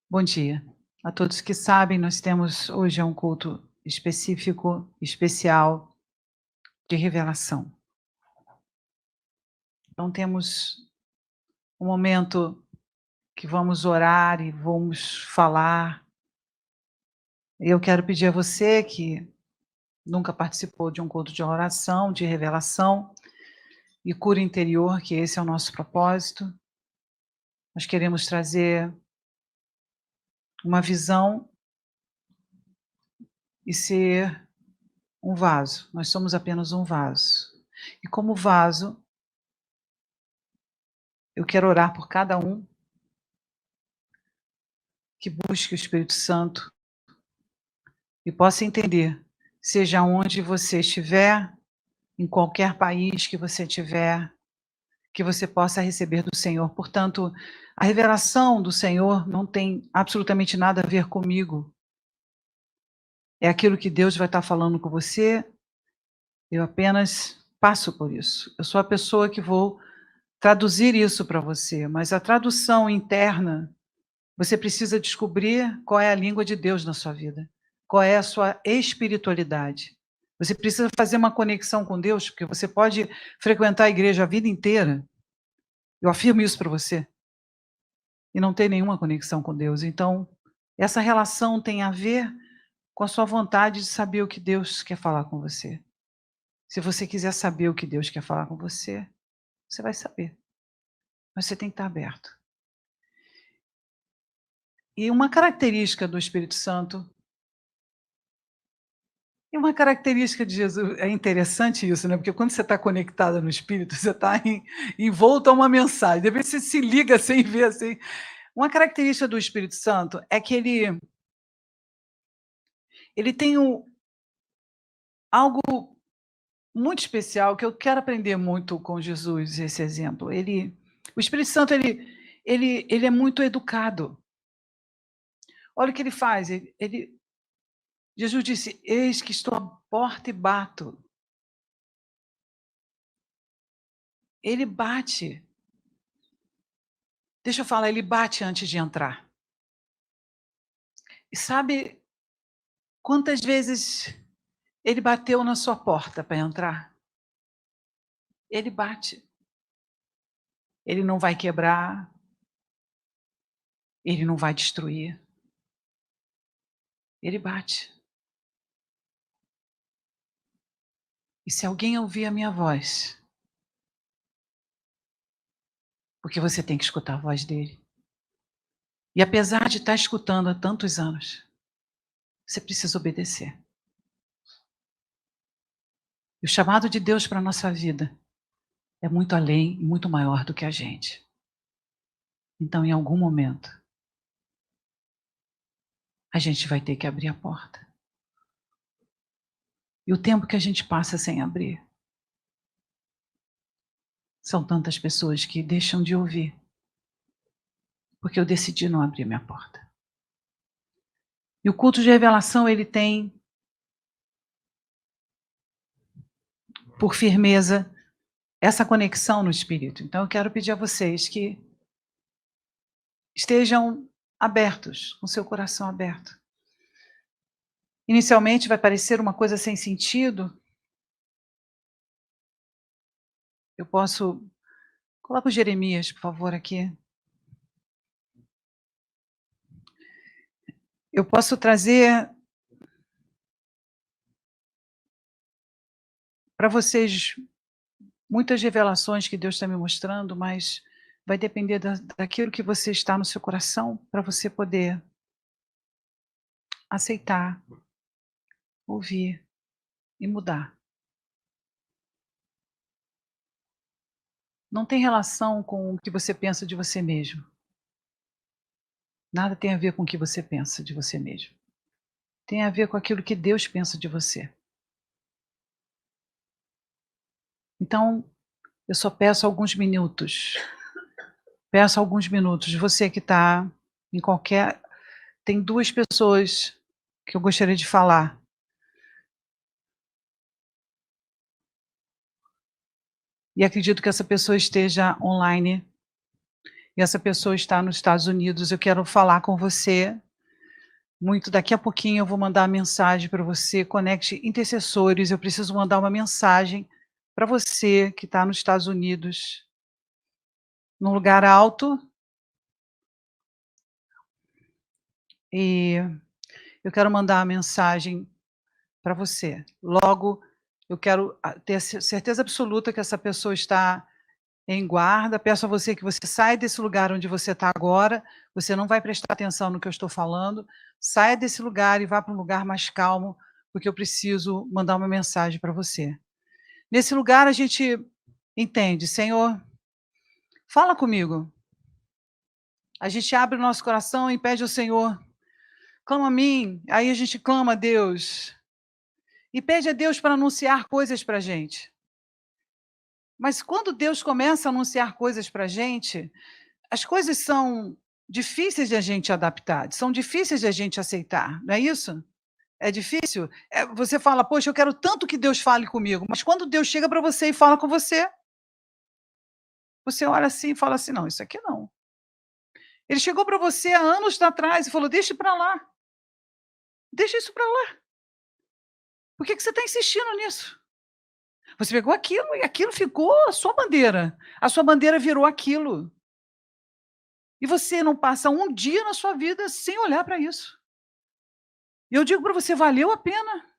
Bom dia. A todos que sabem, nós temos hoje um culto específico, especial, de revelação. Então temos um momento que vamos orar e vamos falar. Eu quero pedir a você que nunca participou de um culto de oração, de revelação e cura interior, que esse é o nosso propósito. Nós queremos trazer uma visão e ser um vaso. Nós somos apenas um vaso. E como vaso, eu quero orar por cada um que busque o Espírito Santo e possa entender, seja onde você estiver, em qualquer país que você estiver, que você possa receber do Senhor. Portanto, a revelação do Senhor não tem absolutamente nada a ver comigo. É aquilo que Deus vai estar falando com você, eu apenas passo por isso. Eu sou a pessoa que vou traduzir isso para você, mas a tradução interna, você precisa descobrir qual é a língua de Deus na sua vida, qual é a sua espiritualidade. Você precisa fazer uma conexão com Deus, porque você pode frequentar a igreja a vida inteira, eu afirmo isso para você, e não ter nenhuma conexão com Deus. Então, essa relação tem a ver com a sua vontade de saber o que Deus quer falar com você. Se você quiser saber o que Deus quer falar com você, você vai saber, mas você tem que estar aberto. E uma característica do Espírito Santo, e uma característica de Jesus, é interessante isso, né, porque quando você está conectada no Espírito, você está envolto a uma mensagem, de repente você se liga sem ver, assim. Uma característica do Espírito Santo é que ele tem algo muito especial, que eu quero aprender muito com Jesus, esse exemplo. O Espírito Santo, ele é muito educado. Olha o que ele faz, Jesus disse: "Eis que estou à porta e bato". Ele bate. Deixa eu falar, ele bate antes de entrar. E sabe quantas vezes ele bateu na sua porta para entrar? Ele bate. Ele não vai quebrar, ele não vai destruir. Ele bate. E se alguém ouvir a minha voz, porque você tem que escutar a voz dele. E apesar de estar escutando há tantos anos, você precisa obedecer. E o chamado de Deus para a nossa vida é muito além e muito maior do que a gente. Então, em algum momento, a gente vai ter que abrir a porta. E o tempo que a gente passa sem abrir, são tantas pessoas que deixam de ouvir, porque eu decidi não abrir minha porta. E o culto de revelação, ele tem por firmeza essa conexão no espírito. Então eu quero pedir a vocês que estejam abertos, com seu coração aberto. Inicialmente vai parecer uma coisa sem sentido. Eu posso... Coloca o Jeremias, por favor, aqui. Eu posso trazer para vocês muitas revelações que Deus está me mostrando, mas vai depender daquilo que você está no seu coração, para você poder aceitar, ouvir e mudar. Não tem relação com o que você pensa de você mesmo. Nada tem a ver com o que você pensa de você mesmo. Tem a ver com aquilo que Deus pensa de você. Então, eu só peço alguns minutos. Peço alguns minutos. Você que está em qualquer... Tem 2 pessoas que eu gostaria de falar. E acredito que essa pessoa esteja online. e essa pessoa está nos Estados Unidos, eu quero falar com você muito daqui a pouquinho eu vou mandar a mensagem para você, conecte intercessores, eu preciso mandar uma mensagem para você que está nos Estados Unidos, num lugar alto, e eu quero mandar a mensagem para você. Logo, eu quero ter certeza absoluta que essa pessoa está em guarda, peço a você que você saia desse lugar onde você está agora, você não vai prestar atenção no que eu estou falando, saia desse lugar e vá para um lugar mais calmo, porque eu preciso mandar uma mensagem para você. Nesse lugar a gente entende: "Senhor, fala comigo". A gente abre o nosso coração e pede ao Senhor: "Clama a mim", aí a gente clama a Deus, e pede a Deus para anunciar coisas para a gente. Mas quando Deus começa a anunciar coisas para a gente, as coisas são difíceis de a gente adaptar, são difíceis de a gente aceitar, não é isso? É difícil? Você fala: "Poxa, eu quero tanto que Deus fale comigo", mas quando Deus chega para você e fala com você, você olha assim e fala assim: "Não, isso aqui não". Ele chegou para você há anos atrás e falou: "Deixa para lá, deixa isso para lá, por que que você está insistindo nisso?". Você pegou aquilo e aquilo ficou a sua bandeira virou aquilo, e você não passa um dia na sua vida sem olhar para isso. E eu digo para você: valeu a pena.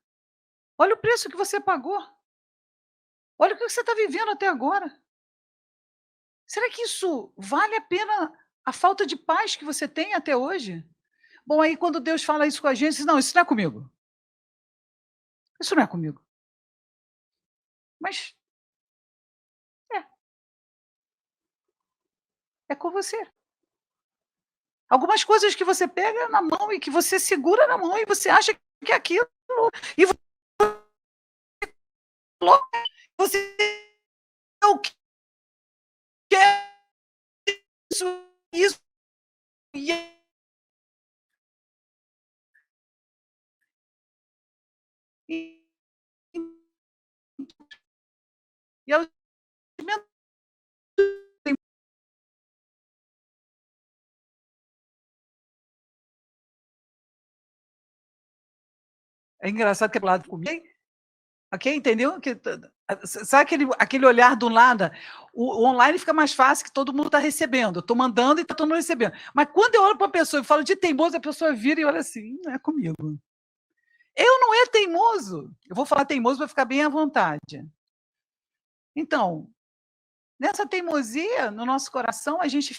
Olha o preço que você pagou. Olha o que você está vivendo até agora. Será que isso vale a pena a falta de paz que você tem até hoje? Bom, aí quando Deus fala isso com a gente, diz: "Não, isso não é comigo. Isso não é comigo". Mas é, é com você. Algumas coisas que você pega na mão e que você segura na mão e você acha que é aquilo, e você é o que é isso, isso, e e e é o sentimento. É engraçado que é lado comigo. Ok, entendeu? Sabe aquele olhar do nada? O online fica mais fácil que todo mundo está recebendo, eu estou mandando e está todo mundo recebendo. Mas quando eu olho para a pessoa e falo de teimoso, a pessoa vira e olha assim: não é comigo". Eu não é teimoso, eu vou falar teimoso para ficar bem à vontade. Então, nessa teimosia, no nosso coração, a gente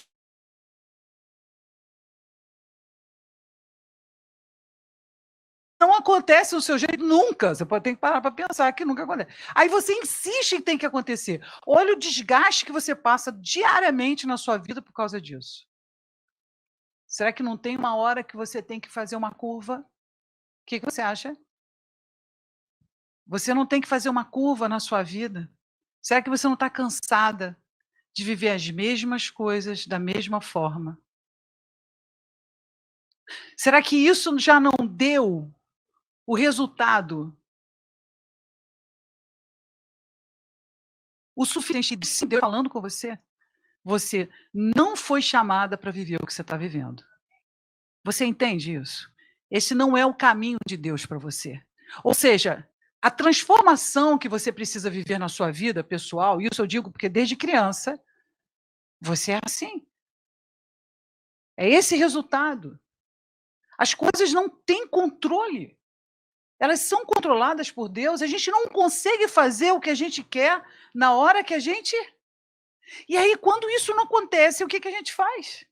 não acontece do seu jeito nunca, você pode ter que parar para pensar que nunca acontece. Aí você insiste em tem que acontecer. Olha o desgaste que você passa diariamente na sua vida por causa disso. Será que não tem uma hora que você tem que fazer uma curva? O que que você acha? Você não tem que fazer uma curva na sua vida? Será que você não está cansada de viver as mesmas coisas da mesma forma? Será que isso já não deu o resultado, o suficiente de se Deus falando com você? Você não foi chamada para viver o que você está vivendo. Você entende isso? Esse não é o caminho de Deus para você. Ou seja, a transformação que você precisa viver na sua vida pessoal, isso eu digo porque desde criança, você é assim. É esse resultado. As coisas não têm controle. Elas são controladas por Deus, a gente não consegue fazer o que a gente quer na hora que a gente. E aí, quando isso não acontece, o que que a gente faz?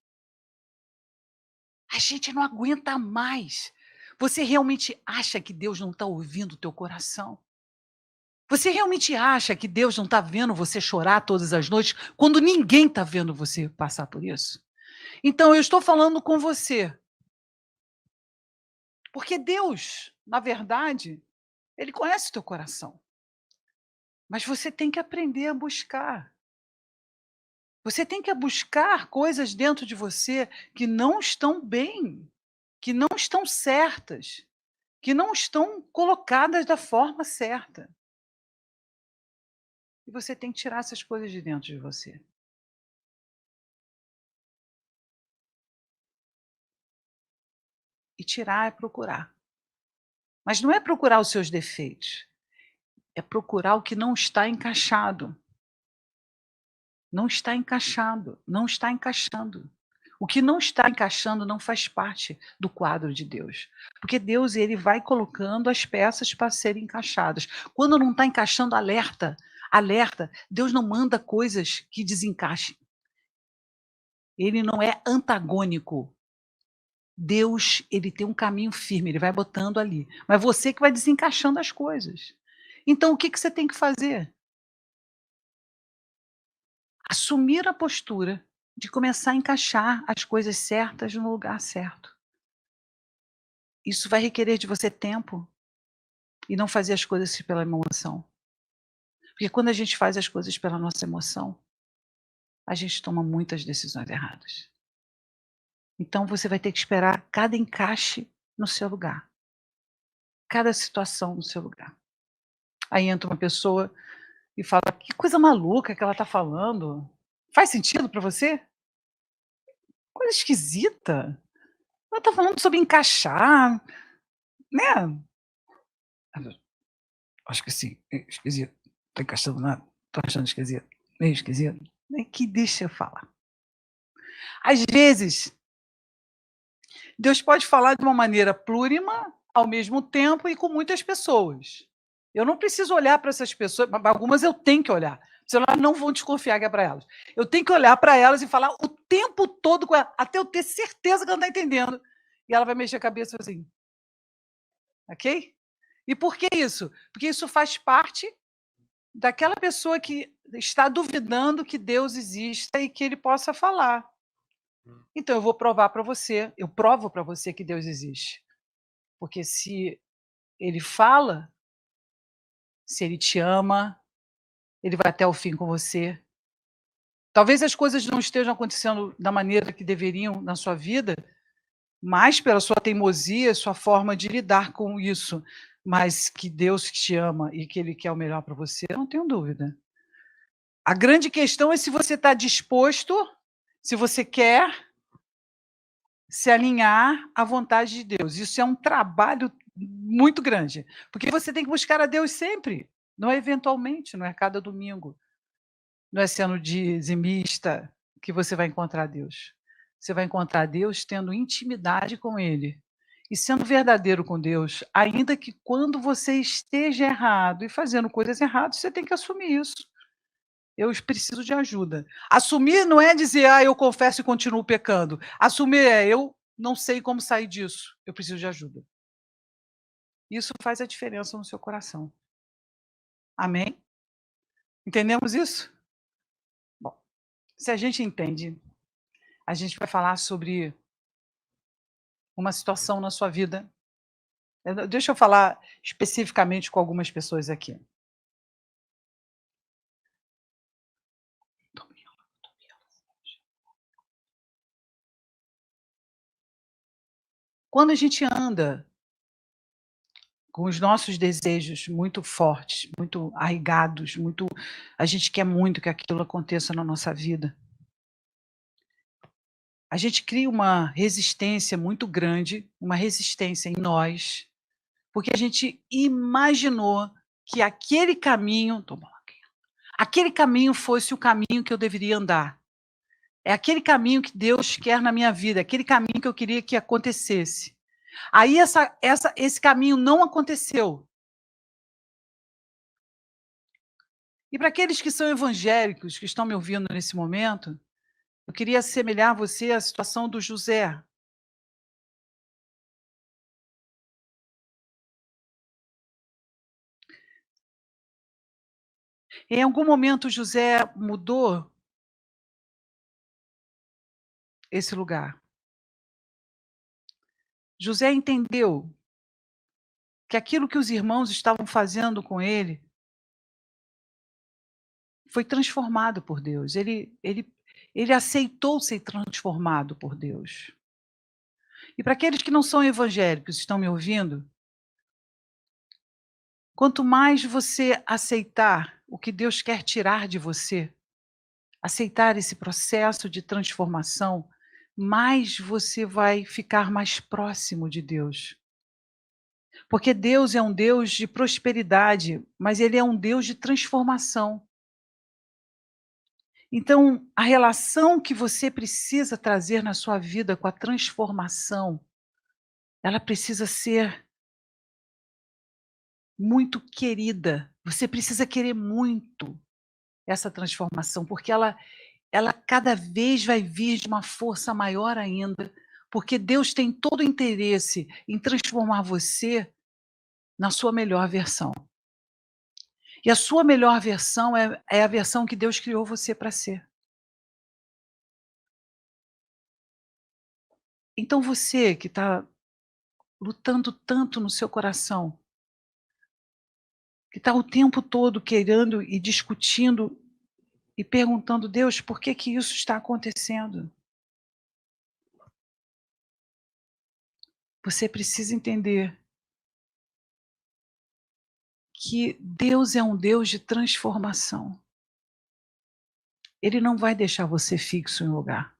A gente não aguenta mais. Você realmente acha que Deus não está ouvindo o teu coração? Você realmente acha que Deus não está vendo você chorar todas as noites, quando ninguém está vendo você passar por isso? Então eu estou falando com você, porque Deus, na verdade, Ele conhece o teu coração, mas você tem que aprender a buscar. Você tem que buscar coisas dentro de você que não estão bem, que não estão certas, que não estão colocadas da forma certa. E você tem que tirar essas coisas de dentro de você. tirar é procurar. Mas não é procurar os seus defeitos, é procurar o que não está encaixado. Não está encaixado, não está encaixando. O que não está encaixando não faz parte do quadro de Deus, porque Deus ele vai colocando as peças para serem encaixadas. Quando não está encaixando, alerta, alerta. Deus não manda coisas que desencaixem. Ele não é antagônico. Deus, ele tem um caminho firme, ele vai botando ali, mas você que vai desencaixando as coisas. Então o que que você tem que fazer? Assumir a postura de começar a encaixar as coisas certas no lugar certo. Isso vai requerer de você tempo e não fazer as coisas pela emoção. Porque quando a gente faz as coisas pela nossa emoção, a gente toma muitas decisões erradas. Então você vai ter que esperar cada encaixe no seu lugar, cada situação no seu lugar. Aí entra uma pessoa e fala: "Que coisa maluca que ela está falando. Faz sentido para você? Coisa esquisita. Ela está falando sobre encaixar, né?" Acho que sim, esquisito. Tá encaixando nada, tô achando esquisito, meio esquisito. Nem que deixa eu falar. Às vezes, Deus pode falar de uma maneira plurima, ao mesmo tempo e com muitas pessoas. Eu não preciso olhar para essas pessoas, algumas eu tenho que olhar, senão elas não vão desconfiar que é para elas. Eu tenho que olhar para elas e falar o tempo todo com ela, até eu ter certeza que ela está entendendo. E ela vai mexer a cabeça assim, ok? E por que isso? Porque isso faz parte daquela pessoa que está duvidando que Deus exista e que ele possa falar. Então eu vou provar para você, eu provo para você que Deus existe. Porque se ele fala, se ele te ama, ele vai até o fim com você. Talvez as coisas não estejam acontecendo da maneira que deveriam na sua vida, mais pela sua teimosia, sua forma de lidar com isso, mas que Deus te ama e que ele quer o melhor para você, eu não tenho dúvida. A grande questão é se você está disposto, se você quer se alinhar à vontade de Deus. Isso é um trabalho muito grande, porque você tem que buscar a Deus sempre, não é eventualmente, não é cada domingo, não é sendo dizimista que você vai encontrar Deus. Você vai encontrar Deus tendo intimidade com Ele e sendo verdadeiro com Deus, ainda que quando você esteja errado e fazendo coisas erradas, você tem que assumir isso. Eu preciso de ajuda. Assumir não é dizer: "Ah, eu confesso e continuo pecando". Assumir é: "Eu não sei como sair disso, eu preciso de ajuda". Isso faz a diferença no seu coração. Amém? Entendemos isso? Bom, se a gente entende, a gente vai falar sobre uma situação na sua vida. Deixa eu falar especificamente com algumas pessoas aqui. Quando a gente anda com os nossos desejos muito fortes, muito arraigados, muito a gente quer muito que aquilo aconteça na nossa vida. A gente cria uma resistência muito grande, uma resistência em nós, porque a gente imaginou que aquele caminho fosse o caminho que eu deveria andar. É aquele caminho que Deus quer na minha vida, aquele caminho que eu queria que acontecesse. Aí esse caminho não aconteceu. E para aqueles que são evangélicos, que estão me ouvindo nesse momento, eu queria assemelhar você à situação do José. Em algum momento José mudou esse lugar. José entendeu que aquilo que os irmãos estavam fazendo com ele foi transformado por Deus. Ele aceitou ser transformado por Deus. E para aqueles que não são evangélicos, estão me ouvindo, quanto mais você aceitar o que Deus quer tirar de você, aceitar esse processo de transformação, mais você vai ficar mais próximo de Deus. Porque Deus é um Deus de prosperidade, mas Ele é um Deus de transformação. Então, a relação que você precisa trazer na sua vida com a transformação, ela precisa ser muito querida. Você precisa querer muito essa transformação, porque ela cada vez vai vir de uma força maior ainda, porque Deus tem todo o interesse em transformar você na sua melhor versão. E a sua melhor versão é a versão que Deus criou você para ser. Então você que está lutando tanto no seu coração, que está o tempo todo querendo e discutindo e perguntando: "Deus, por que que isso está acontecendo?". Você precisa entender que Deus é um Deus de transformação. Ele não vai deixar você fixo em um lugar.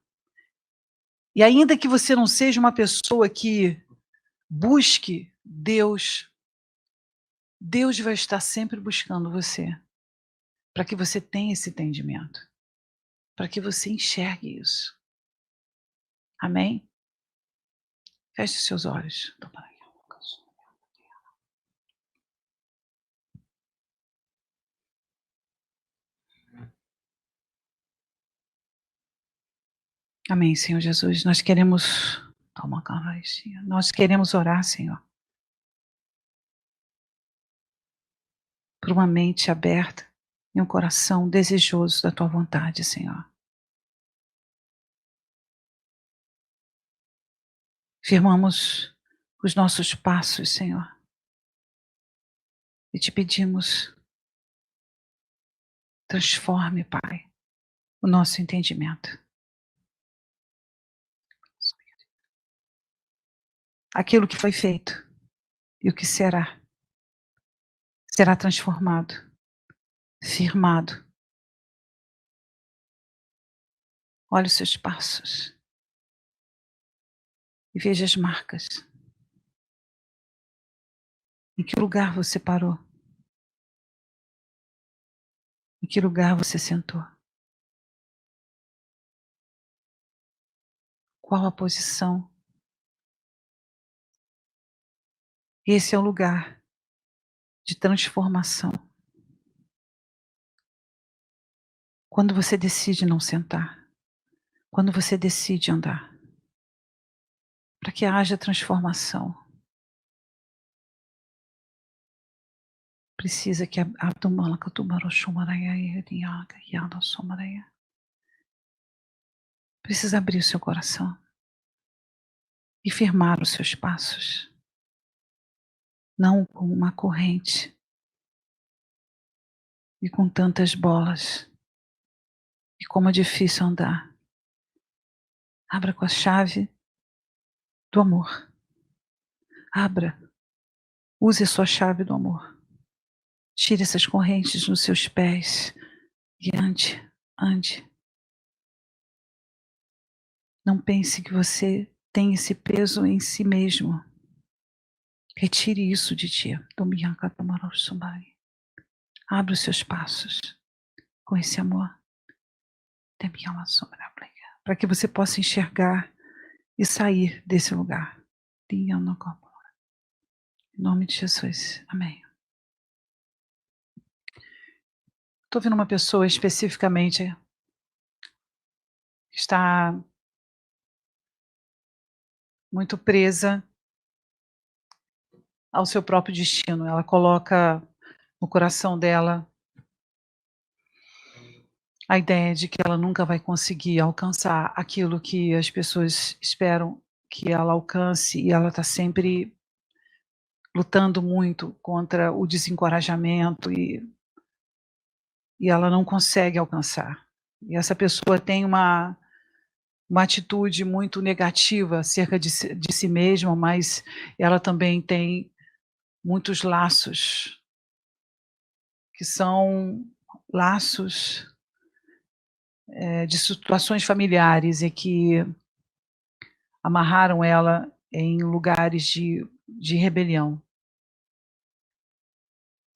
E ainda que você não seja uma pessoa que busque Deus, Deus vai estar sempre buscando você, para que você tenha esse entendimento, para que você enxergue isso. Amém? Feche seus olhos. Amém, Senhor Jesus. Nós queremos orar, Senhor, por uma mente aberta e um coração desejoso da tua vontade, Senhor. Firmamos os nossos passos, Senhor, e te pedimos, transforme, Pai, o nosso entendimento. Aquilo que foi feito e o que será transformado, firmado. Olhe os seus passos e veja as marcas. Em que lugar você parou? Em que lugar você sentou? Qual a posição? Esse é o lugar de transformação. Quando você decide não sentar, quando você decide andar, para que haja transformação, precisa que precisa abrir o seu coração e firmar os seus passos, não com uma corrente e com tantas bolas, e como é difícil andar. Abra com a chave do amor. Abra, use a sua chave do amor. Tire essas correntes nos seus pés e ande, ande. Não pense que você tem esse peso em si mesmo. Retire isso de ti. Abra os seus passos com esse amor. Para que você possa enxergar e sair desse lugar. Em nome de Jesus. Amém. Estou vendo uma pessoa especificamente que está muito presa ao seu próprio destino. Ela coloca no coração dela a ideia de que ela nunca vai conseguir alcançar aquilo que as pessoas esperam que ela alcance, e ela está sempre lutando muito contra o desencorajamento, e ela não consegue alcançar. E essa pessoa tem uma atitude muito negativa acerca de si mesma, mas ela também tem muitos laços, que são laços de situações familiares, e que amarraram ela em lugares de rebelião.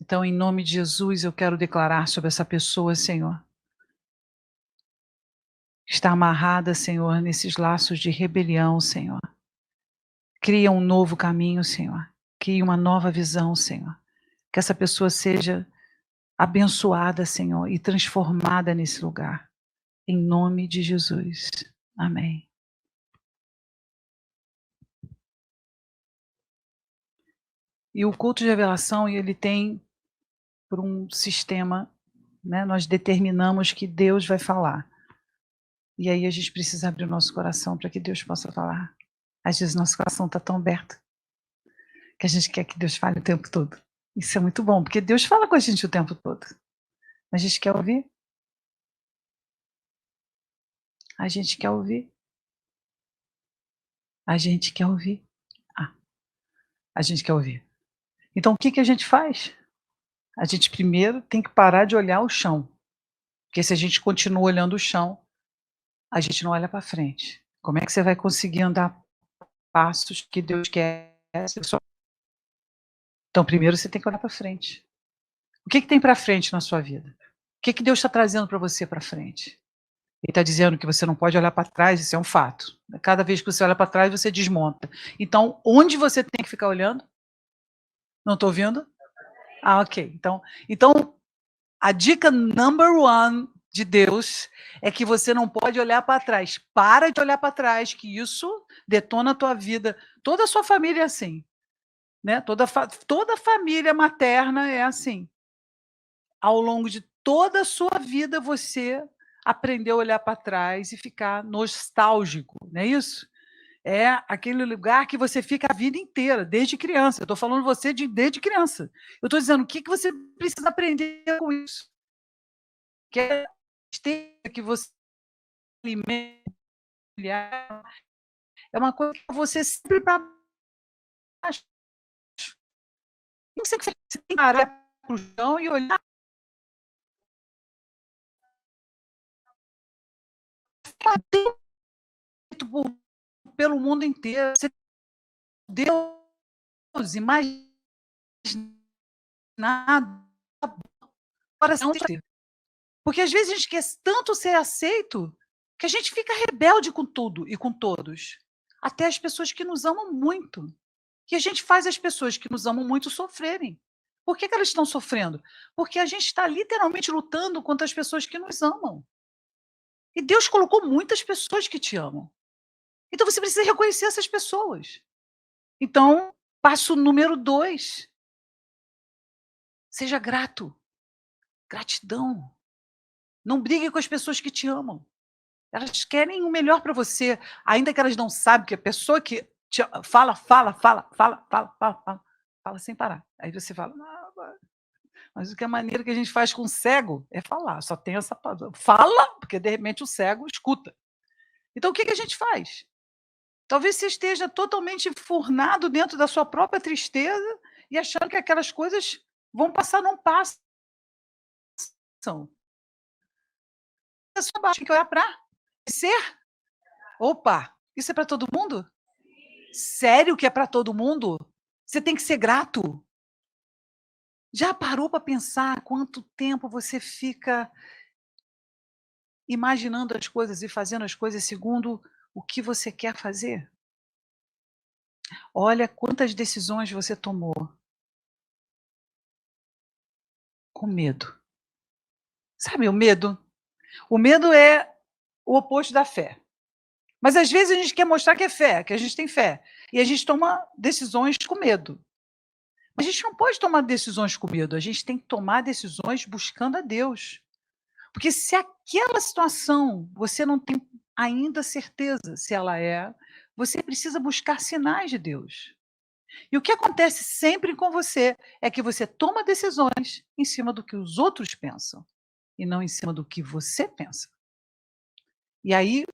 Então, em nome de Jesus, eu quero declarar sobre essa pessoa, Senhor, que está amarrada, Senhor, nesses laços de rebelião, Senhor. Cria um novo caminho, Senhor. Cria uma nova visão, Senhor. Que essa pessoa seja abençoada, Senhor, e transformada nesse lugar. Em nome de Jesus. Amém. E o culto de revelação, ele tem por um sistema, né, nós determinamos que Deus vai falar. E aí a gente precisa abrir o nosso coração para que Deus possa falar. Às vezes nosso coração está tão aberto que a gente quer que Deus fale o tempo todo. Isso é muito bom, porque Deus fala com a gente o tempo todo. A gente quer ouvir? A gente quer ouvir? A gente quer ouvir? Ah, a gente quer ouvir. Então o que a gente faz? A gente primeiro tem que parar de olhar o chão, porque se a gente continua olhando o chão, a gente não olha para frente. Como é que você vai conseguir andar passos que Deus quer? Então primeiro você tem que olhar para frente. O que tem para frente na sua vida? O que Deus está trazendo para você para frente? Ele está dizendo que você não pode olhar para trás, isso é um fato. Cada vez que você olha para trás, você desmonta. Então, onde você tem que ficar olhando? Não estou ouvindo? Ah, ok. Então, a dica number one de Deus é que você não pode olhar para trás. Para de olhar para trás, que isso detona a tua vida. Toda a sua família é assim. Né? Toda família materna é assim. Ao longo de toda a sua vida, você aprendeu a olhar para trás e ficar nostálgico, não é isso? É aquele lugar que você fica a vida inteira, desde criança. Eu estou falando você desde criança. Eu estou dizendo o que você precisa aprender com isso. Que é que você alimenta, é uma coisa que você sempre para baixo. Você tem que parar para o chão e olhar pelo mundo inteiro. Você Deus, imagina nada. Porque às vezes a gente quer tanto ser aceito que a gente fica rebelde com tudo e com todos. Até as pessoas que nos amam muito. E a gente faz as pessoas que nos amam muito sofrerem. Por que elas estão sofrendo? Porque a gente está literalmente lutando contra as pessoas que nos amam. E Deus colocou muitas pessoas que te amam. Então você precisa reconhecer essas pessoas. Então, passo número 2. Seja grato. Gratidão. Não brigue com as pessoas que te amam. Elas querem o melhor para você, ainda que elas não sabem que a pessoa que te fala sem parar. Aí você fala: "Ah, mas o que a maneira que a gente faz com o cego é falar, só tem essa palavra. Fala, porque de repente o cego escuta". Então o que a gente faz? Talvez você esteja totalmente enfurnado dentro da sua própria tristeza e achando que aquelas coisas vão passar, não passam. É só tem que olhar para ser. Opa, isso é para todo mundo? Sério que é para todo mundo? Você tem que ser grato. Já parou para pensar quanto tempo você fica imaginando as coisas e fazendo as coisas segundo o que você quer fazer? Olha quantas decisões você tomou com medo. Sabe o medo? O medo é o oposto da fé. Mas às vezes a gente quer mostrar que é fé, que a gente tem fé. E a gente toma decisões com medo. Mas a gente não pode tomar decisões com medo, a gente tem que tomar decisões buscando a Deus. Porque se aquela situação você não tem ainda certeza se ela é, você precisa buscar sinais de Deus. E o que acontece sempre com você é que você toma decisões em cima do que os outros pensam e não em cima do que você pensa. E aí,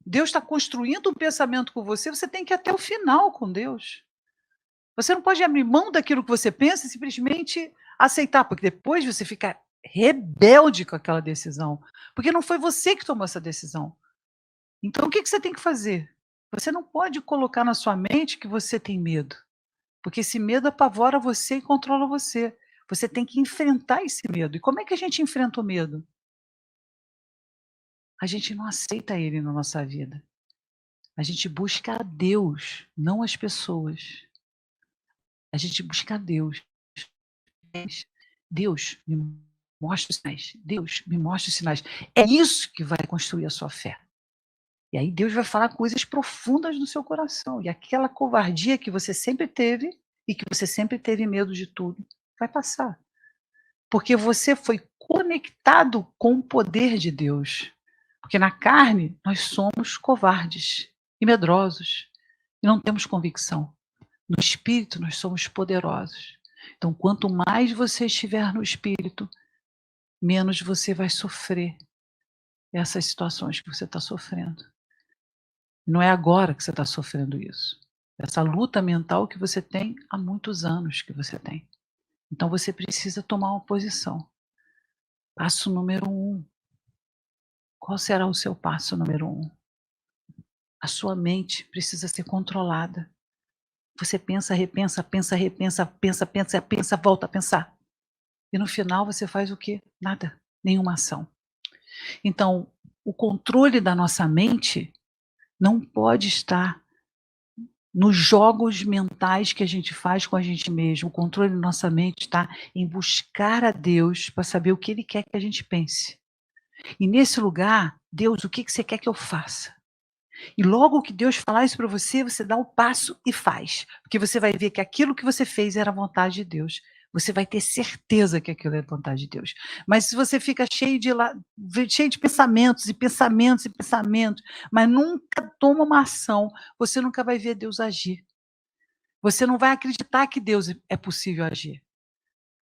Deus está construindo um pensamento com você, você tem que ir até o final com Deus. Você não pode abrir mão daquilo que você pensa e simplesmente aceitar, porque depois você fica rebelde com aquela decisão, porque não foi você que tomou essa decisão. Então o que você tem que fazer? Você não pode colocar na sua mente que você tem medo, porque esse medo apavora você e controla você. Você tem que enfrentar esse medo. E como é que a gente enfrenta o medo? A gente não aceita ele na nossa vida. A gente busca a Deus, não as pessoas. A gente busca a Deus. Deus, me mostra os sinais. Deus, me mostra os sinais. É isso que vai construir a sua fé. E aí Deus vai falar coisas profundas no seu coração. E aquela covardia que você sempre teve, e que você sempre teve medo de tudo, vai passar. Porque você foi conectado com o poder de Deus. Porque na carne nós somos covardes e medrosos e não temos convicção. No espírito nós somos poderosos. Então, quanto mais você estiver no espírito, menos você vai sofrer essas situações que você está sofrendo. Não é agora que você está sofrendo isso. Essa luta mental que você tem há muitos anos que você tem. Então você precisa tomar uma posição. Passo número 1. Qual será o seu passo número 1? A sua mente precisa ser controlada. Você pensa, repensa, pensa, repensa, pensa, pensa, pensa, volta a pensar. E no final você faz o quê? Nada, nenhuma ação. Então, o controle da nossa mente não pode estar nos jogos mentais que a gente faz com a gente mesmo. O controle da nossa mente está em buscar a Deus para saber o que Ele quer que a gente pense. E nesse lugar, Deus, o que você quer que eu faça? E logo que Deus falar isso para você, você dá o passo e faz. Porque você vai ver que aquilo que você fez era a vontade de Deus. Você vai ter certeza que aquilo é a vontade de Deus. Mas se você fica cheio de pensamentos e pensamentos e pensamentos, mas nunca toma uma ação, você nunca vai ver Deus agir. Você não vai acreditar que Deus é possível agir.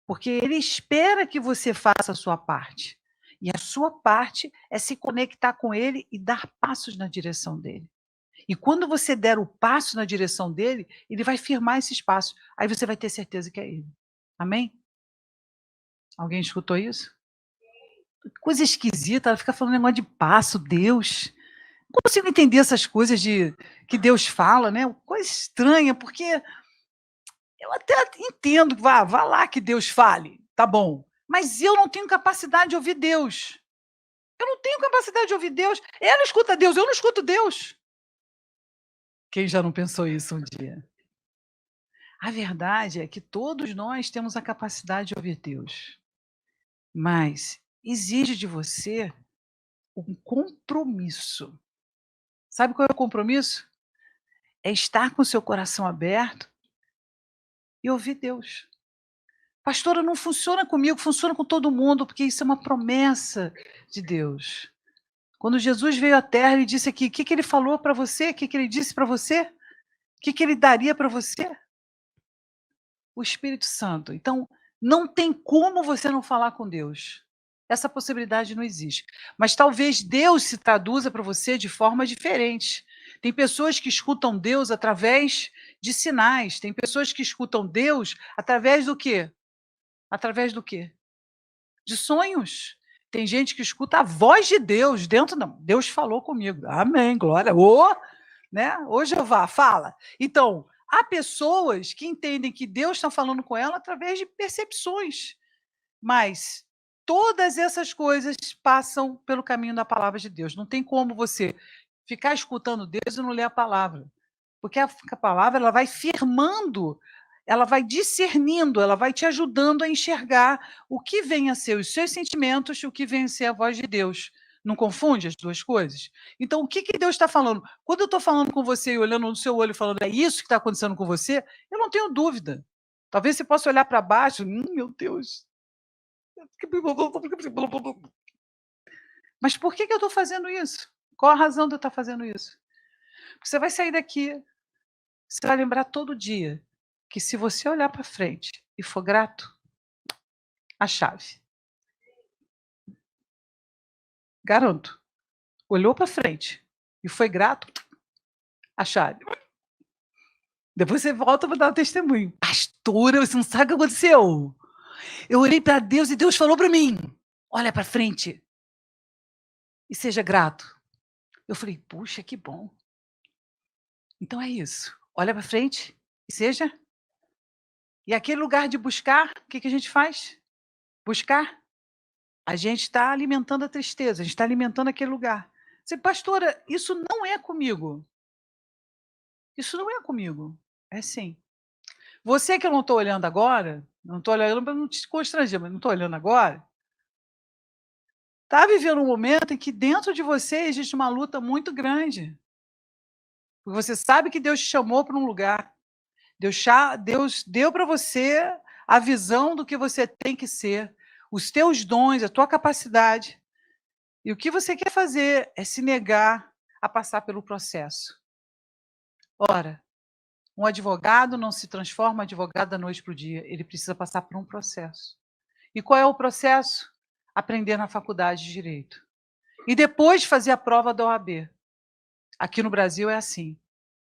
Porque Ele espera que você faça a sua parte. E a sua parte é se conectar com Ele e dar passos na direção dEle. E quando você der o passo na direção dEle, Ele vai firmar esses passos. Aí você vai ter certeza que é Ele. Amém? Alguém escutou isso? Coisa esquisita, ela fica falando negócio de passo, Deus. Não consigo entender essas coisas de que Deus fala, né? Coisa estranha, porque eu até entendo, vá lá que Deus fale, tá bom. Mas eu não tenho capacidade de ouvir Deus. Eu não tenho capacidade de ouvir Deus. Ela escuta Deus, eu não escuto Deus. Quem já não pensou isso um dia? A verdade é que todos nós temos a capacidade de ouvir Deus, mas exige de você um compromisso. Sabe qual é o compromisso? É estar com o seu coração aberto e ouvir Deus. Pastora, não funciona comigo, funciona com todo mundo, porque isso é uma promessa de Deus. Quando Jesus veio à Terra, ele disse aqui, o que ele falou para você? O que ele disse para você? O que ele daria para você? O Espírito Santo. Então, não tem como você não falar com Deus. Essa possibilidade não existe. Mas talvez Deus se traduza para você de forma diferente. Tem pessoas que escutam Deus através de sinais. Tem pessoas que escutam Deus através do quê? Através do quê? De sonhos. Tem gente que escuta a voz de Deus dentro da Deus falou comigo. Amém, glória. Ô, né? Ô Jeová, fala. Então, há pessoas que entendem que Deus está falando com ela através de percepções, mas todas essas coisas passam pelo caminho da palavra de Deus. Não tem como você ficar escutando Deus e não ler a palavra, porque a palavra ela vai firmando, ela vai discernindo, ela vai te ajudando a enxergar o que vem a ser os seus sentimentos e o que vem a ser a voz de Deus. Não confunde as duas coisas? Então, o que Deus está falando? Quando eu estou falando com você e olhando no seu olho e falando, é isso que está acontecendo com você, eu não tenho dúvida. Talvez você possa olhar para baixo, meu Deus. Mas por que eu estou fazendo isso? Qual a razão de eu estar fazendo isso? Porque você vai sair daqui, você vai lembrar todo dia que se você olhar para frente e for grato, a chave. Garanto. Olhou para frente e foi grato, a chave. Depois você volta para dar um testemunho. Pastora, você não sabe o que aconteceu. Eu orei para Deus e Deus falou para mim: olha para frente e seja grato. Eu falei, puxa, que bom. Então é isso. Olha para frente e seja. E aquele lugar de buscar, o que que a gente faz? Buscar. A gente está alimentando a tristeza, a gente está alimentando aquele lugar. Você: "Pastora, isso não é comigo". Isso não é comigo. É sim. Você que eu não estou olhando agora, não estou olhando para não te constranger, mas não estou olhando agora, está vivendo um momento em que dentro de você existe uma luta muito grande. Porque você sabe que Deus te chamou para um lugar. Deus deu para você a visão do que você tem que ser, os teus dons, a tua capacidade. E o que você quer fazer é se negar a passar pelo processo. Ora, um advogado não se transforma em advogado da noite para o dia, ele precisa passar por um processo. E qual é o processo? Aprender na faculdade de direito. E depois fazer a prova da OAB. Aqui no Brasil é assim.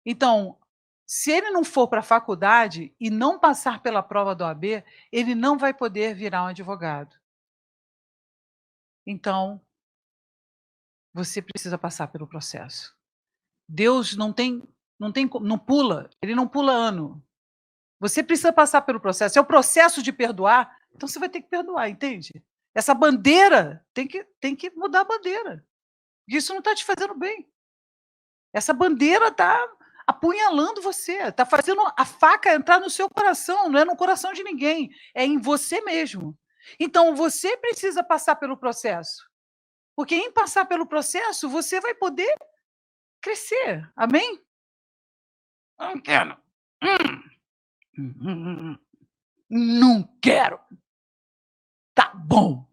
Então, se ele não for para a faculdade e não passar pela prova da OAB, ele não vai poder virar um advogado. Então, você precisa passar pelo processo. Deus não pula, ele não pula ano. Você precisa passar pelo processo. É o processo de perdoar, então você vai ter que perdoar, entende? Essa bandeira tem que mudar a bandeira. Isso não está te fazendo bem. Essa bandeira está apunhalando você, está fazendo a faca entrar no seu coração, não é no coração de ninguém, é em você mesmo. Então você precisa passar pelo processo, porque em passar pelo processo você vai poder crescer. Amém? Não quero. Não quero. Tá bom.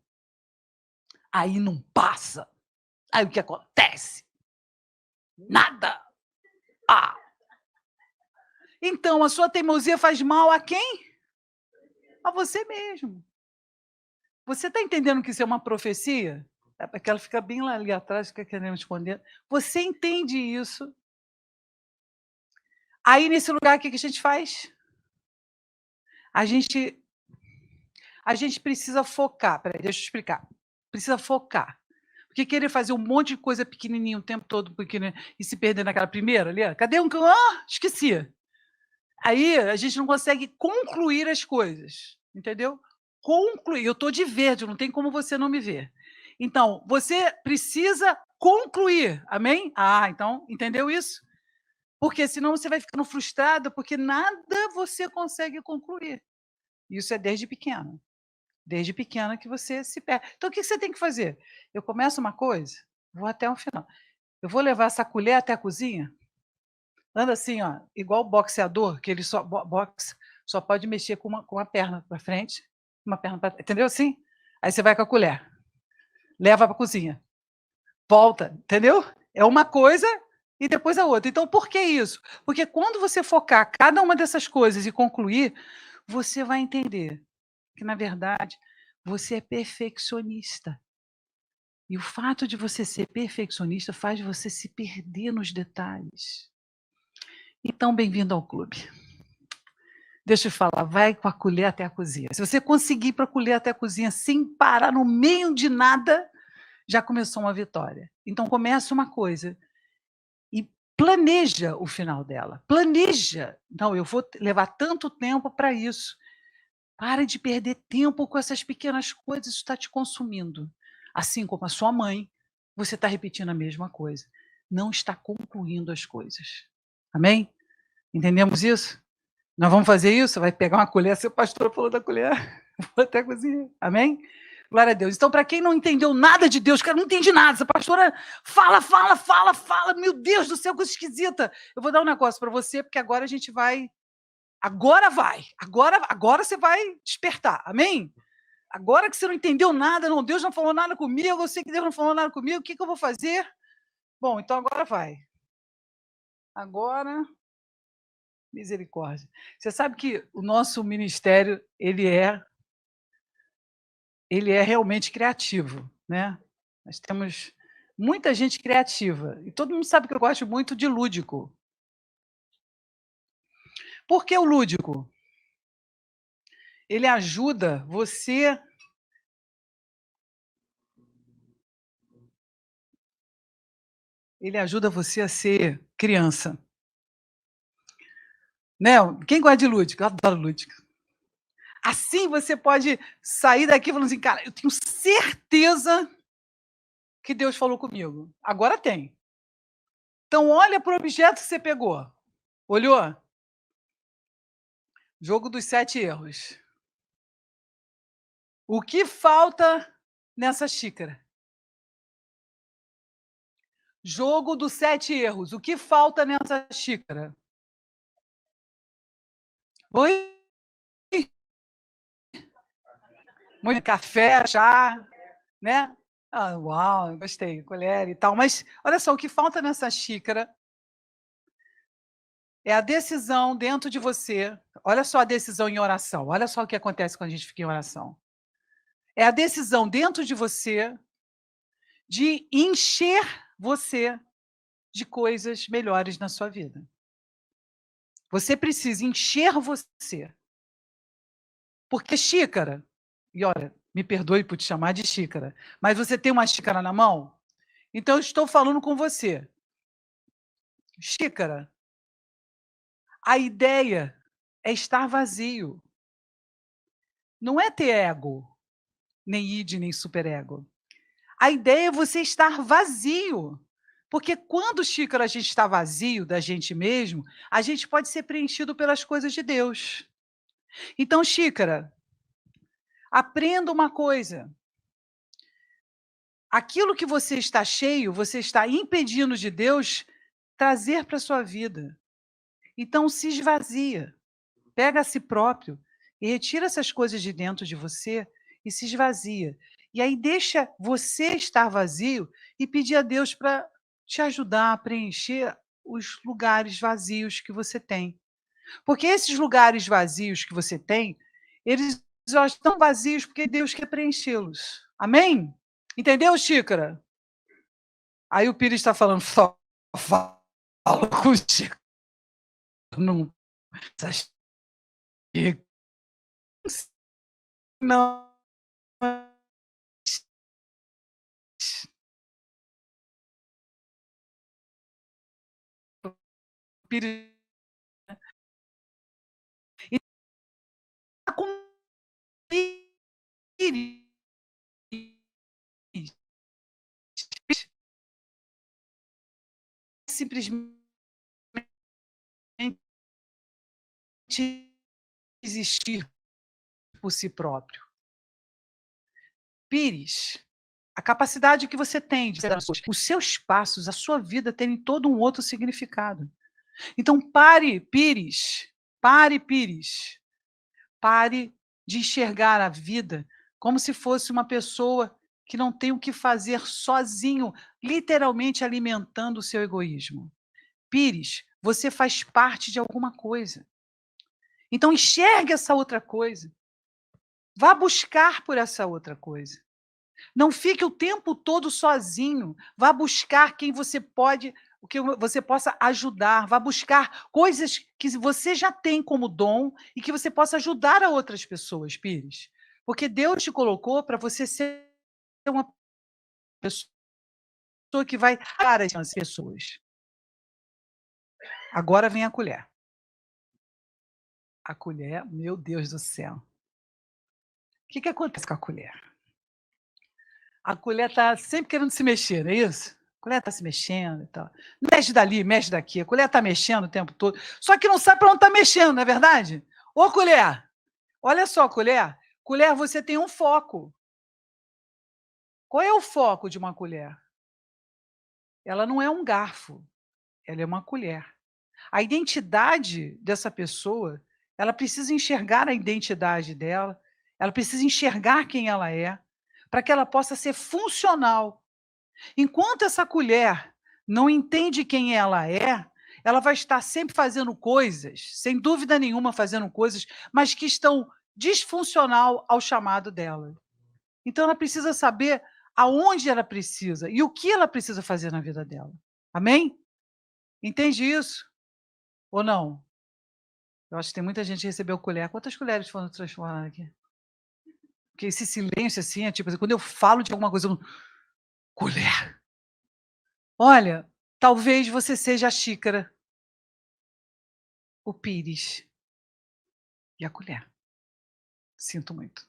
Aí não passa. Aí o que acontece? Nada. Ah. Então a sua teimosia faz mal a quem? A você mesmo. Você está entendendo que isso é uma profecia? É porque ela fica bem lá ali atrás, fica querendo esconder. Você entende isso? Aí nesse lugar o que que a gente faz? A gente a gente precisa focar. Espera aí, deixa eu explicar. Precisa focar. Porque querer fazer um monte de coisa pequenininho o tempo todo pequenininho e se perder naquela primeira ali, ó, cadê um que esqueci. Aí a gente não consegue concluir as coisas, entendeu? Concluir. Eu estou de verde, não tem como você não me ver. Então, você precisa concluir, amém? Ah, então, entendeu isso? Porque senão você vai ficando frustrada, porque nada você consegue concluir. Isso é desde pequeno. Desde pequena que você se perde. Então, o que você tem que fazer? Eu começo uma coisa, vou até o final. Eu vou levar essa colher até a cozinha, anda assim, ó, igual boxeador, que ele só boxe só pode mexer com uma perna para frente, uma perna para entendeu assim? Aí você vai com a colher, leva para a cozinha, volta, entendeu? É uma coisa e depois a outra. Então por que isso? Porque quando você focar cada uma dessas coisas e concluir, você vai entender que, na verdade, você é perfeccionista. E o fato de você ser perfeccionista faz você se perder nos detalhes. Então, bem-vindo ao clube. Deixa eu falar, vai com a colher até a cozinha. Se você conseguir ir para a colher até a cozinha sem parar no meio de nada, já começou uma vitória. Então começa uma coisa e planeja o final dela. Planeja. Não, eu vou levar tanto tempo para isso. Para de perder tempo com essas pequenas coisas, isso está te consumindo. Assim como a sua mãe, você está repetindo a mesma coisa. Não está concluindo as coisas. Amém? Entendemos isso? Nós vamos fazer isso? Vai pegar uma colher, seu pastor falou da colher, vou até cozinhar. Amém? Glória a Deus. Então, para quem não entendeu nada de Deus, cara, não entendi nada, essa pastora fala, meu Deus do céu, coisa esquisita. Eu vou dar um negócio para você, porque agora a gente vai, agora você vai despertar, amém? Agora que você não entendeu nada, não, Deus não falou nada comigo, eu sei que Deus não falou nada comigo, o que que eu vou fazer? Bom, então agora vai. Agora misericórdia. Você sabe que o nosso ministério, ele é realmente criativo, né. Nós temos muita gente criativa, e todo mundo sabe que eu gosto muito de lúdico. Por que o lúdico? Ele ajuda você a ser criança. Né, quem gosta de lúdico? Eu adoro lúdico. Assim você pode sair daqui falando assim: "Cara, eu tenho certeza que Deus falou comigo". Agora tem. Então olha para o objeto que você pegou. Olhou? Jogo dos 7 erros. O que falta nessa xícara? Jogo dos 7 erros. O que falta nessa xícara? Oi? Muito café, chá, né? Ah, uau, gostei, colher e tal. Mas olha só, o que falta nessa xícara é a decisão dentro de você. Olha só a decisão em oração. Olha só o que acontece quando a gente fica em oração. É a decisão dentro de você de encher você de coisas melhores na sua vida. Você precisa encher você. Porque xícara, e olha, me perdoe por te chamar de xícara, mas você tem uma xícara na mão? Então eu estou falando com você. Xícara, a ideia é estar vazio. Não é ter ego, nem id, nem superego. A ideia é você estar vazio. Porque quando, xícara, a gente está vazio da gente mesmo, a gente pode ser preenchido pelas coisas de Deus. Então, xícara, aprenda uma coisa. Aquilo que você está cheio, você está impedindo de Deus trazer para a sua vida. Então se esvazia, pega a si próprio e retira essas coisas de dentro de você e se esvazia. E aí deixa você estar vazio e pedir a Deus para te ajudar a preencher os lugares vazios que você tem. Porque esses lugares vazios que você tem, eles já estão vazios porque Deus quer preenchê-los. Amém? Entendeu, xícara? Aí o Pires está falando, só fala contigo. Não, não. Pires e tá com Pires. Simplesmente existir por si próprio. Pires, a capacidade que você tem de os seus passos, a sua vida terem todo um outro significado. Então pare, Pires, pare de enxergar a vida como se fosse uma pessoa que não tem o que fazer sozinho, literalmente alimentando o seu egoísmo. Pires, você faz parte de alguma coisa. Então enxergue essa outra coisa. Vá buscar por essa outra coisa. Não fique o tempo todo sozinho. Vá buscar quem você pode, o que você possa ajudar. Vá buscar coisas que você já tem como dom e que você possa ajudar a outras pessoas, Pires. Porque Deus te colocou para você ser uma pessoa que vai para as pessoas. Agora vem a colher. A colher, meu Deus do céu. O que acontece com a colher? A colher está sempre querendo se mexer, não é isso? A colher está se mexendo e tal. Mexe dali, mexe daqui. A colher está mexendo o tempo todo. Só que não sabe para onde está mexendo, não é verdade? Ô, colher! Olha só, colher. Colher, você tem um foco. Qual é o foco de uma colher? Ela não é um garfo, ela é uma colher. A identidade dessa pessoa, ela precisa enxergar a identidade dela, ela precisa enxergar quem ela é, para que ela possa ser funcional. Enquanto essa colher não entende quem ela vai estar sempre fazendo coisas, sem dúvida nenhuma fazendo coisas, mas que estão disfuncional ao chamado dela. Então ela precisa saber aonde ela precisa e o que ela precisa fazer na vida dela. Amém? Entende isso? Ou não? Eu acho que tem muita gente que recebeu colher. Quantas colheres foram transformadas aqui? Porque esse silêncio assim é tipo assim, quando eu falo de alguma coisa, eu... colher. Olha, talvez você seja a xícara. o pires e a colher. Sinto muito.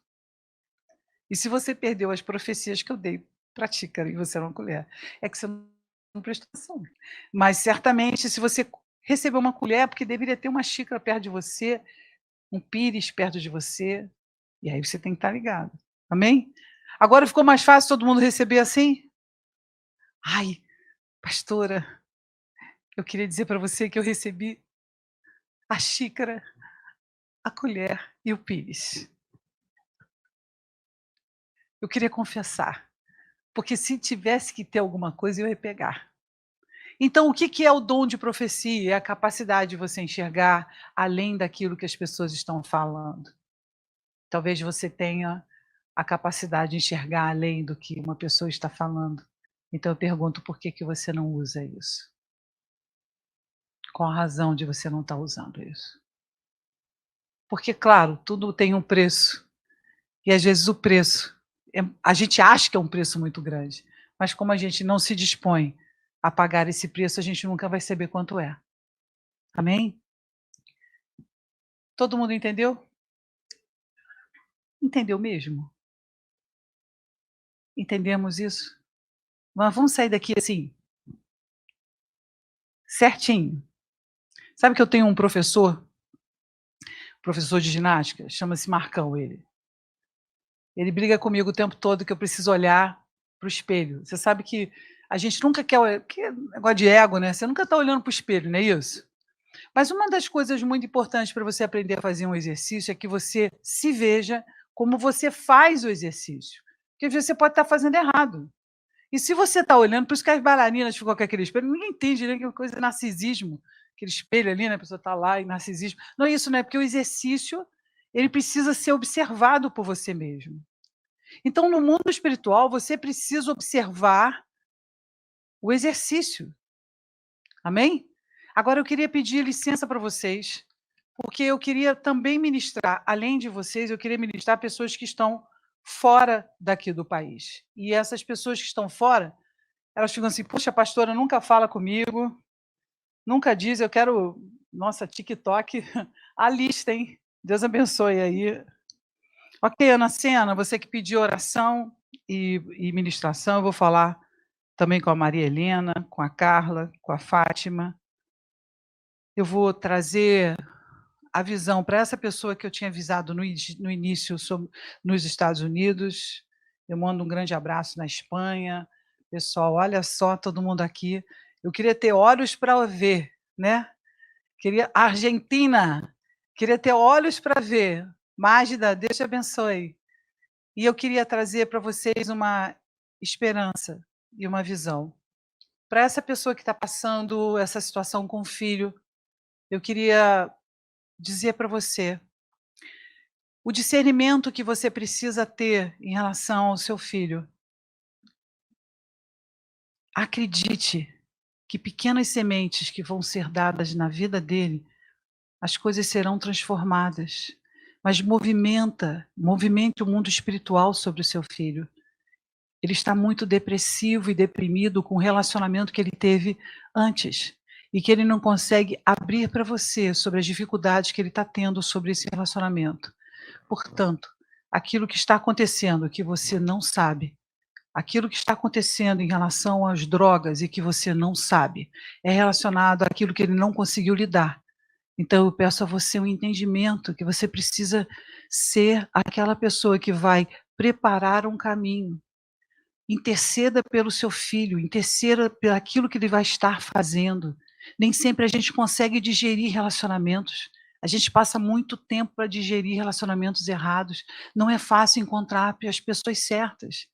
E se você perdeu as profecias que eu dei para a xícara e você era uma colher, é que você não prestou atenção. Mas certamente se você recebeu uma colher, é porque deveria ter uma xícara perto de você, um pires perto de você, e aí você tem que estar ligado. Amém? Agora ficou mais fácil todo mundo receber assim? Ai, pastora, eu queria dizer para você que eu recebi a xícara, a colher e o pires. Eu queria confessar, porque se tivesse que ter alguma coisa, eu ia pegar. Então, o que que é o dom de profecia? É a capacidade de você enxergar além daquilo que as pessoas estão falando. Talvez você tenha a capacidade de enxergar além do que uma pessoa está falando. Então eu pergunto por que que você não usa isso? Qual a razão de você não estar usando isso? Porque, claro, tudo tem um preço. E às vezes o preço, a gente acha que é um preço muito grande, mas como a gente não se dispõe a pagar esse preço, a gente nunca vai saber quanto é. Amém? Todo mundo entendeu? Entendeu mesmo? Entendemos isso? Mas vamos sair daqui assim, certinho. Sabe que eu tenho um professor de ginástica, chama-se Marcão ele. Ele briga comigo o tempo todo que eu preciso olhar para o espelho. Você sabe que a gente nunca quer olhar, porque é negócio de ego, né, você nunca está olhando para o espelho, não é isso? Mas uma das coisas muito importantes para você aprender a fazer um exercício é que você se veja como você faz o exercício, porque às vezes você pode estar fazendo errado. E se você está olhando, por isso que as bailarinas ficam com aquele espelho, ninguém entende, né, que é uma coisa de narcisismo, aquele espelho ali, né, a pessoa está lá e narcisismo. Não é isso, né, porque o exercício, ele precisa ser observado por você mesmo. Então, no mundo espiritual, você precisa observar o exercício. Amém? Agora eu queria pedir licença para vocês, porque eu queria também ministrar, além de vocês, eu queria ministrar pessoas que estão fora daqui do país. E essas pessoas que estão fora, elas ficam assim: "Puxa, a pastora nunca fala comigo, nunca diz, eu quero, nossa, TikTok, a lista, hein? Deus abençoe aí". Ok, Ana Sena, você que pediu oração e ministração, eu vou falar também com a Maria Helena, com a Carla, com a Fátima. Eu vou trazer a visão para essa pessoa que eu tinha avisado no início nos Estados Unidos. Eu mando um grande abraço na Espanha. Pessoal, olha só todo mundo aqui. Eu queria ter olhos para ver, né. Queria Argentina, queria ter olhos para ver. Mágida, Deus te abençoe. E eu queria trazer para vocês uma esperança e uma visão. Para essa pessoa que está passando essa situação com o filho, eu queria dizer para você, o discernimento que você precisa ter em relação ao seu filho. Acredite que pequenas sementes que vão ser dadas na vida dele, as coisas serão transformadas. Mas movimente o mundo espiritual sobre o seu filho. Ele está muito depressivo e deprimido com o relacionamento que ele teve antes, e que ele não consegue abrir para você sobre as dificuldades que ele está tendo sobre esse relacionamento. Portanto, aquilo que está acontecendo que você não sabe, aquilo que está acontecendo em relação às drogas e que você não sabe, é relacionado àquilo que ele não conseguiu lidar. Então eu peço a você um entendimento que você precisa ser aquela pessoa que vai preparar um caminho. Interceda pelo seu filho, interceda pelo aquilo que ele vai estar fazendo. Nem sempre a gente consegue digerir relacionamentos. A gente passa muito tempo para digerir relacionamentos errados. Não é fácil encontrar as pessoas certas.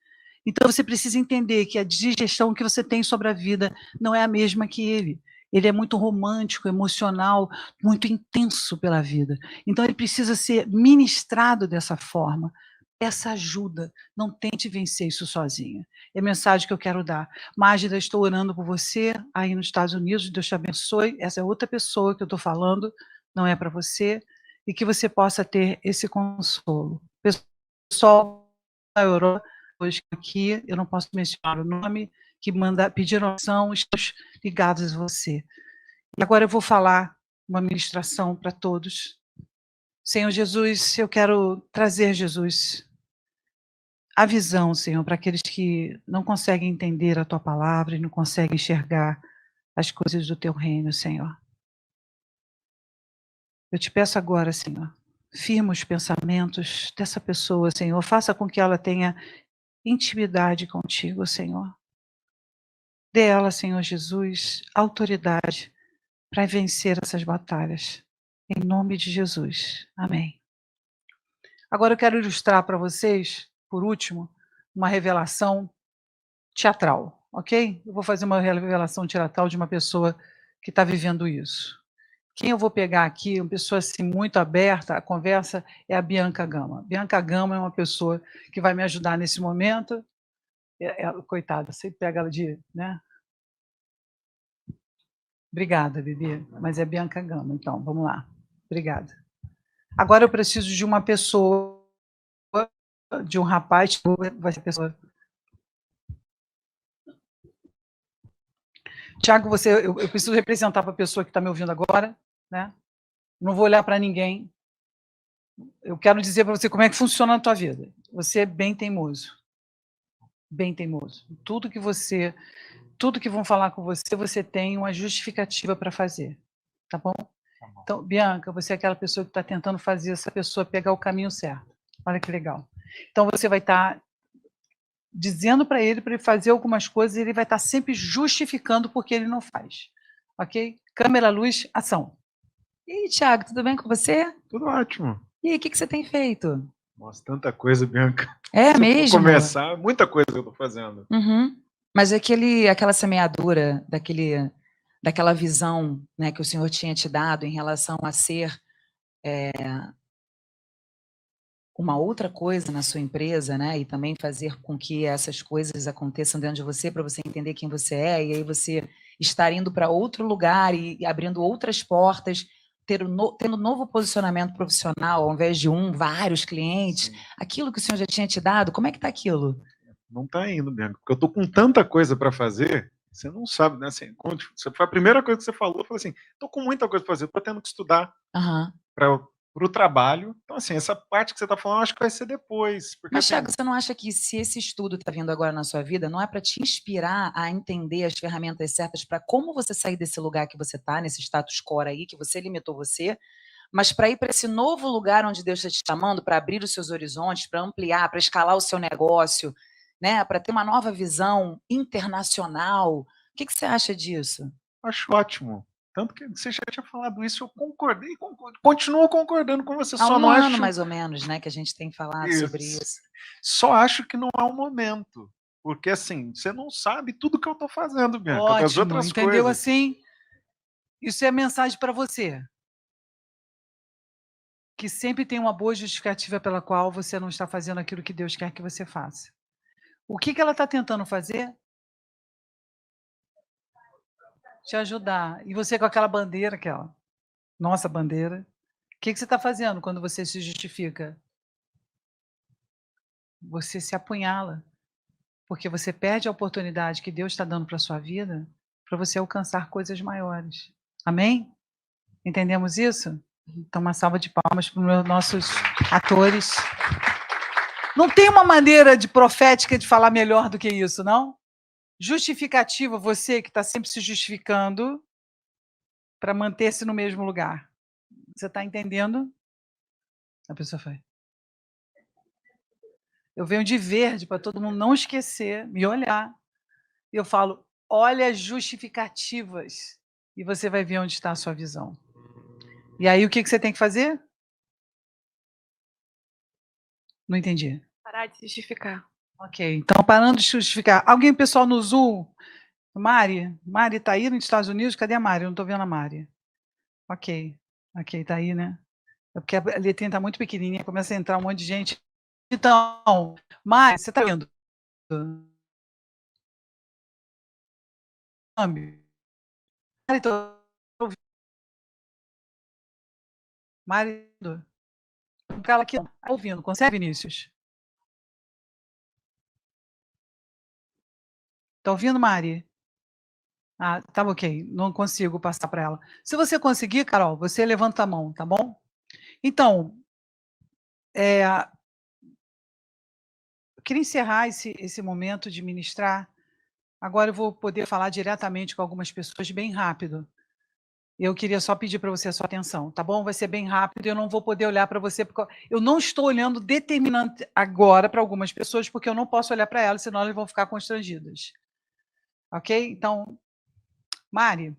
Então você precisa entender que a digestão que você tem sobre a vida não é a mesma que ele. Ele é muito romântico, emocional, muito intenso pela vida. Então ele precisa ser ministrado dessa forma. Peça ajuda, não tente vencer isso sozinha. É a mensagem que eu quero dar. Mágida, estou orando por você aí nos Estados Unidos, Deus te abençoe. Essa é outra pessoa que eu estou falando, não é para você, e que você possa ter esse consolo. Pessoal da Europa, hoje aqui, eu não posso mencionar o nome, que pediram oração, estamos ligados a você. E agora eu vou falar uma ministração para todos. Senhor Jesus, eu quero trazer, Jesus, a visão, Senhor, para aqueles que não conseguem entender a Tua palavra e não conseguem enxergar as coisas do Teu reino, Senhor. Eu te peço agora, Senhor, firma os pensamentos dessa pessoa, Senhor, faça com que ela tenha intimidade contigo, Senhor. Dê a ela, Senhor Jesus, autoridade para vencer essas batalhas. Em nome de Jesus. Amém. Agora eu quero ilustrar para vocês, por último, uma revelação teatral, ok? Eu vou fazer uma revelação teatral de uma pessoa que está vivendo isso. Quem eu vou pegar aqui, uma pessoa assim muito aberta, a conversa é a Bianca Gama. Bianca Gama é uma pessoa que vai me ajudar nesse momento. Ela, coitada, você pega ela de, né? Obrigada, Bibi, mas é Bianca Gama, então, vamos lá. Obrigada. Agora eu preciso de uma pessoa, de um rapaz, vai ser pessoa. Tiago, eu preciso representar para a pessoa que está me ouvindo agora, né? Não vou olhar para ninguém. Eu quero dizer para você como é que funciona a tua vida. Você é bem teimoso. Bem teimoso. Tudo que vão falar com você, você tem uma justificativa para fazer. Tá bom? Então, Bianca, você é aquela pessoa que está tentando fazer essa pessoa pegar o caminho certo. Olha que legal. Então, você vai estar dizendo para ele fazer algumas coisas e ele vai estar sempre justificando porque ele não faz. Ok? Câmera, luz, ação. E aí, Thiago, tudo bem com você? Tudo ótimo. E aí, o que você tem feito? Nossa, tanta coisa, Bianca. É Se eu for mesmo? começar, muita coisa que eu estou fazendo. Uhum. Mas aquela semeadura daquela visão, né, que o Senhor tinha te dado em relação a ser uma outra coisa na sua empresa, né, e também fazer com que essas coisas aconteçam dentro de você para você entender quem você é, e aí você estar indo para outro lugar e abrindo outras portas, tendo novo posicionamento profissional, ao invés de vários clientes. Sim. Aquilo que o Senhor já tinha te dado, como é que está aquilo? Não está indo, Bianca, porque eu estou com tanta coisa para fazer, você não sabe, né? Assim, foi a primeira coisa que você falou, eu falei assim, estou com muita coisa para fazer, estou tendo que estudar para o trabalho. Então, assim, essa parte que você está falando, eu acho que vai ser depois. Porque, Mas, assim, Thiago, você não acha que se esse estudo está vindo agora na sua vida, não é para te inspirar a entender as ferramentas certas para como você sair desse lugar que você está, nesse status quo aí, que você limitou você, mas para ir para esse novo lugar onde Deus está te chamando, para abrir os seus horizontes, para ampliar, para escalar o seu negócio, né, para ter uma nova visão internacional? O que você acha disso? acho ótimo. Tanto que você já tinha falado isso, eu concordei, continuo concordando com você. Há Só não ano, acho mais ou menos, né, que a gente tem falado sobre isso. Só acho que não é o momento. Porque, assim, você não sabe tudo que eu estou fazendo, Bianca, das Ótimo, outras entendeu coisas. assim? Isso é mensagem para você. Que sempre tem uma boa justificativa pela qual você não está fazendo aquilo que Deus quer que você faça. O que ela está tentando fazer? Te ajudar. E você com aquela bandeira, aquela nossa bandeira. O que você está fazendo quando você se justifica? Você se apunhala. Porque você perde a oportunidade que Deus está dando para a sua vida para você alcançar coisas maiores. Amém? Entendemos isso? Então, uma salva de palmas para os nossos atores. Não tem uma maneira de profética de falar melhor do que isso, não? Justificativa, você que está sempre se justificando para manter-se no mesmo lugar. Você está entendendo? A pessoa foi. Eu venho de verde para todo mundo não esquecer, me olhar. E eu falo, olha as justificativas. E você vai ver onde está a sua visão. E aí o que você tem que fazer? Não entendi. Parar de se justificar. Ok, então parando de justificar. Alguém, pessoal, no Zoom? Mari está aí nos Estados Unidos? Cadê a Mari? Eu não estou vendo a Mari. Ok, está aí, né? É porque a letrinha está muito pequenininha, começa a entrar um monte de gente. Então, Mari, você está vendo? Mari, estou ouvindo. Mari, cala aqui, está ouvindo. Consegue, Vinícius? Está ouvindo, Mari? Ah, tá ok, não consigo passar para ela. Se você conseguir, Carol, você levanta a mão, tá bom? Então, eu queria encerrar esse momento de ministrar. Agora eu vou poder falar diretamente com algumas pessoas bem rápido. Eu queria só pedir para você a sua atenção, tá bom? Vai ser bem rápido, eu não vou poder olhar para você, porque eu não estou olhando determinante agora para algumas pessoas, porque eu não posso olhar para elas, senão elas vão ficar constrangidas. Ok? Então, Mari.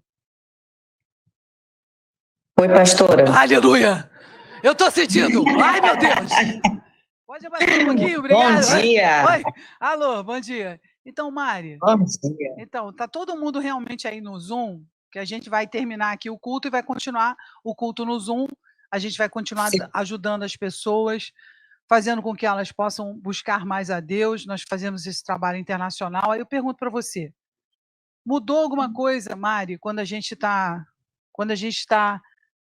Oi, pastora. Aleluia! Eu estou sentindo! Ai, meu Deus! Pode abaixar um pouquinho, obrigado. Bom dia! Oi. Alô, bom dia. Então, Mari. Bom dia. Então, tá todo mundo realmente aí no Zoom, que a gente vai terminar aqui o culto e vai continuar o culto no Zoom. A gente vai continuar ajudando as pessoas, fazendo com que elas possam buscar mais a Deus. Nós fazemos esse trabalho internacional. Aí eu pergunto para você, mudou alguma coisa, Mari, quando a gente está,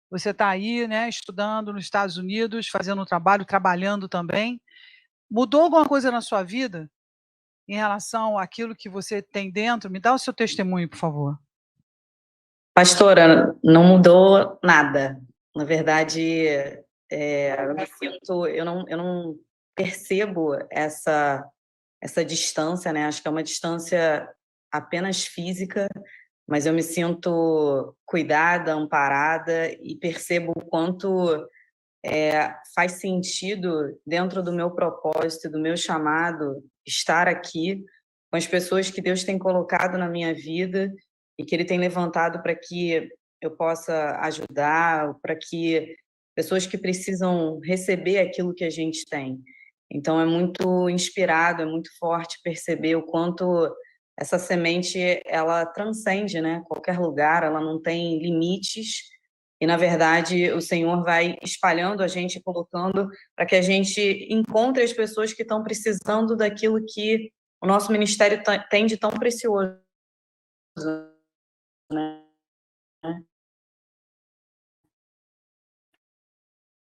você está aí, né, estudando nos Estados Unidos, fazendo um trabalho, trabalhando também. Mudou alguma coisa na sua vida em relação àquilo que você tem dentro? Me dá o seu testemunho, por favor. Pastora, não mudou nada. Na verdade, eu me sinto, eu não percebo essa distância, né? Acho que é uma distância apenas física, mas eu me sinto cuidada, amparada e percebo o quanto faz sentido dentro do meu propósito, do meu chamado, estar aqui com as pessoas que Deus tem colocado na minha vida e que Ele tem levantado para que eu possa ajudar, para que pessoas que precisam receber aquilo que a gente tem. Então, é muito inspirado, é muito forte perceber o quanto essa semente, ela transcende, né? Qualquer lugar, ela não tem limites. E, na verdade, o Senhor vai espalhando a gente, colocando para que a gente encontre as pessoas que estão precisando daquilo que o nosso ministério tem de tão precioso, né?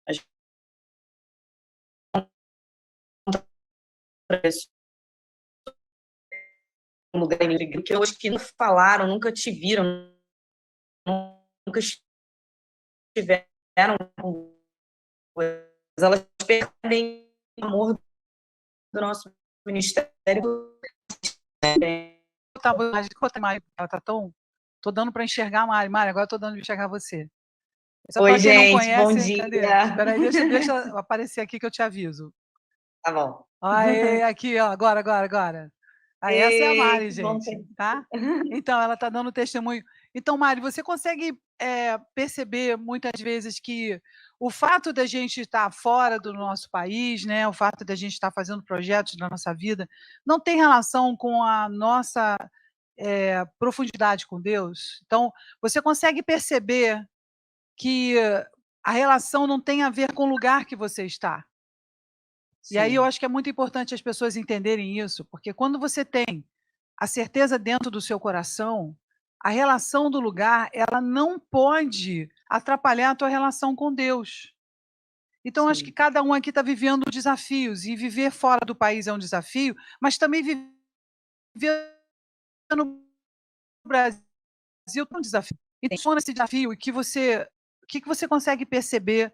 A gente um lugar que hoje que não falaram, nunca te viram, nunca estiveram com coisas, elas perdem o amor do nosso ministério. Ela tá tão... Tô dando para enxergar a Mari. Mari, agora eu tô dando para enxergar você. Só Oi, para quem não gente, bom conhece, dia. cadê? Espera aí, deixa eu aparecer aqui que eu te aviso. Tá bom. Aê, aqui, ó, agora. Aí, essa é a Mari, gente, tá? Então, ela tá dando testemunho. Então, Mari, você consegue perceber muitas vezes que o fato da gente estar fora do nosso país, né, o fato da gente estar fazendo projetos na nossa vida, não tem relação com a nossa profundidade com Deus? Então, você consegue perceber que a relação não tem a ver com o lugar que você está? Sim. E aí eu acho que é muito importante as pessoas entenderem isso, porque quando você tem a certeza dentro do seu coração, a relação do lugar, ela não pode atrapalhar a tua relação com Deus. Então, acho que cada um aqui está vivendo desafios, e viver fora do país é um desafio, mas também viver no Brasil é um desafio. Então, nesse desafio, o que você consegue perceber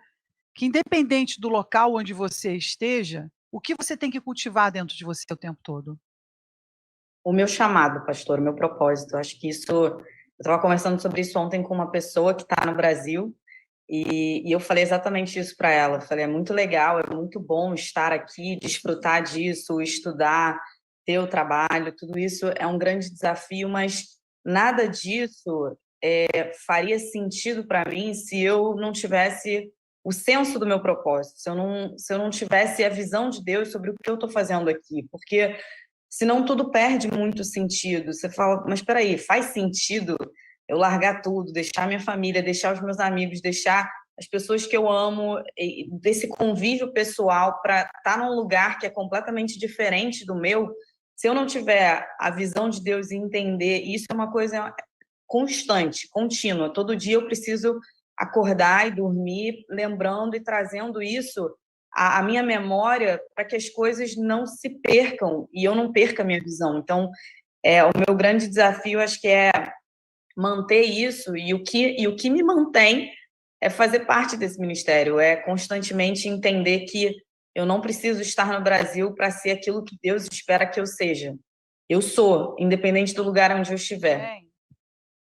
que, independente do local onde você esteja, o que você tem que cultivar dentro de você o tempo todo? O meu chamado, pastor, o meu propósito. Acho que isso... Eu estava conversando sobre isso ontem com uma pessoa que está no Brasil e eu falei exatamente isso para ela. Falei, é muito legal, é muito bom estar aqui, desfrutar disso, estudar, ter o trabalho, tudo isso é um grande desafio, mas nada disso faria sentido para mim se eu não tivesse o senso do meu propósito, se eu não tivesse a visão de Deus sobre o que eu estou fazendo aqui, porque senão tudo perde muito sentido. Você fala, mas espera aí, faz sentido eu largar tudo, deixar minha família, deixar os meus amigos, deixar as pessoas que eu amo, desse convívio pessoal para estar num lugar que é completamente diferente do meu? Se eu não tiver a visão de Deus e entender, isso é uma coisa constante, contínua. Todo dia eu preciso acordar e dormir lembrando e trazendo isso à minha memória para que as coisas não se percam e eu não perca a minha visão. Então, o meu grande desafio, acho que é manter isso, e o que me mantém é fazer parte desse ministério, é constantemente entender que eu não preciso estar no Brasil para ser aquilo que Deus espera que eu seja. Eu sou, independente do lugar onde eu estiver. Amém.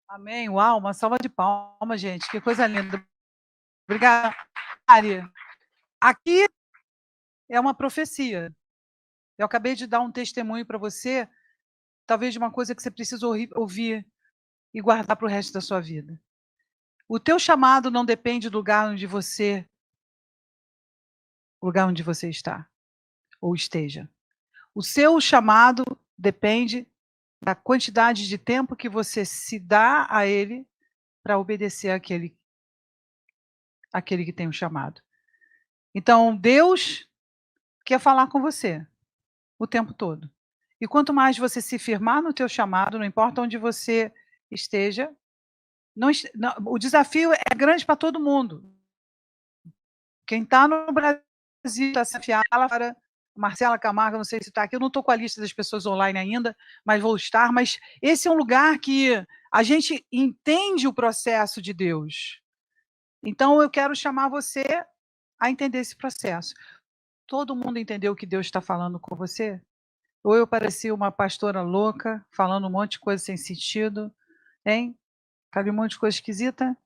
Amém. Uau, uma salva de palmas, gente. Que coisa linda. Obrigada, Ari. Aqui é uma profecia. Eu acabei de dar um testemunho para você, talvez de uma coisa que você precisa ouvir e guardar para o resto da sua vida. O teu chamado não depende do lugar onde você está ou esteja. O seu chamado depende da quantidade de tempo que você se dá a ele para obedecer aquele que tem o chamado. Então, Deus quer falar com você o tempo todo. E quanto mais você se firmar no teu chamado, não importa onde você esteja, o desafio é grande para todo mundo. Quem está no Brasil está se afiando para Marcela Camargo, não sei se está aqui, eu não estou com a lista das pessoas online ainda, mas vou estar. Mas esse é um lugar que a gente entende o processo de Deus. Então, eu quero chamar você a entender esse processo. Todo mundo entendeu o que Deus está falando com você? Ou eu parecia uma pastora louca, falando um monte de coisa sem sentido, hein? Cabe um monte de coisa esquisita?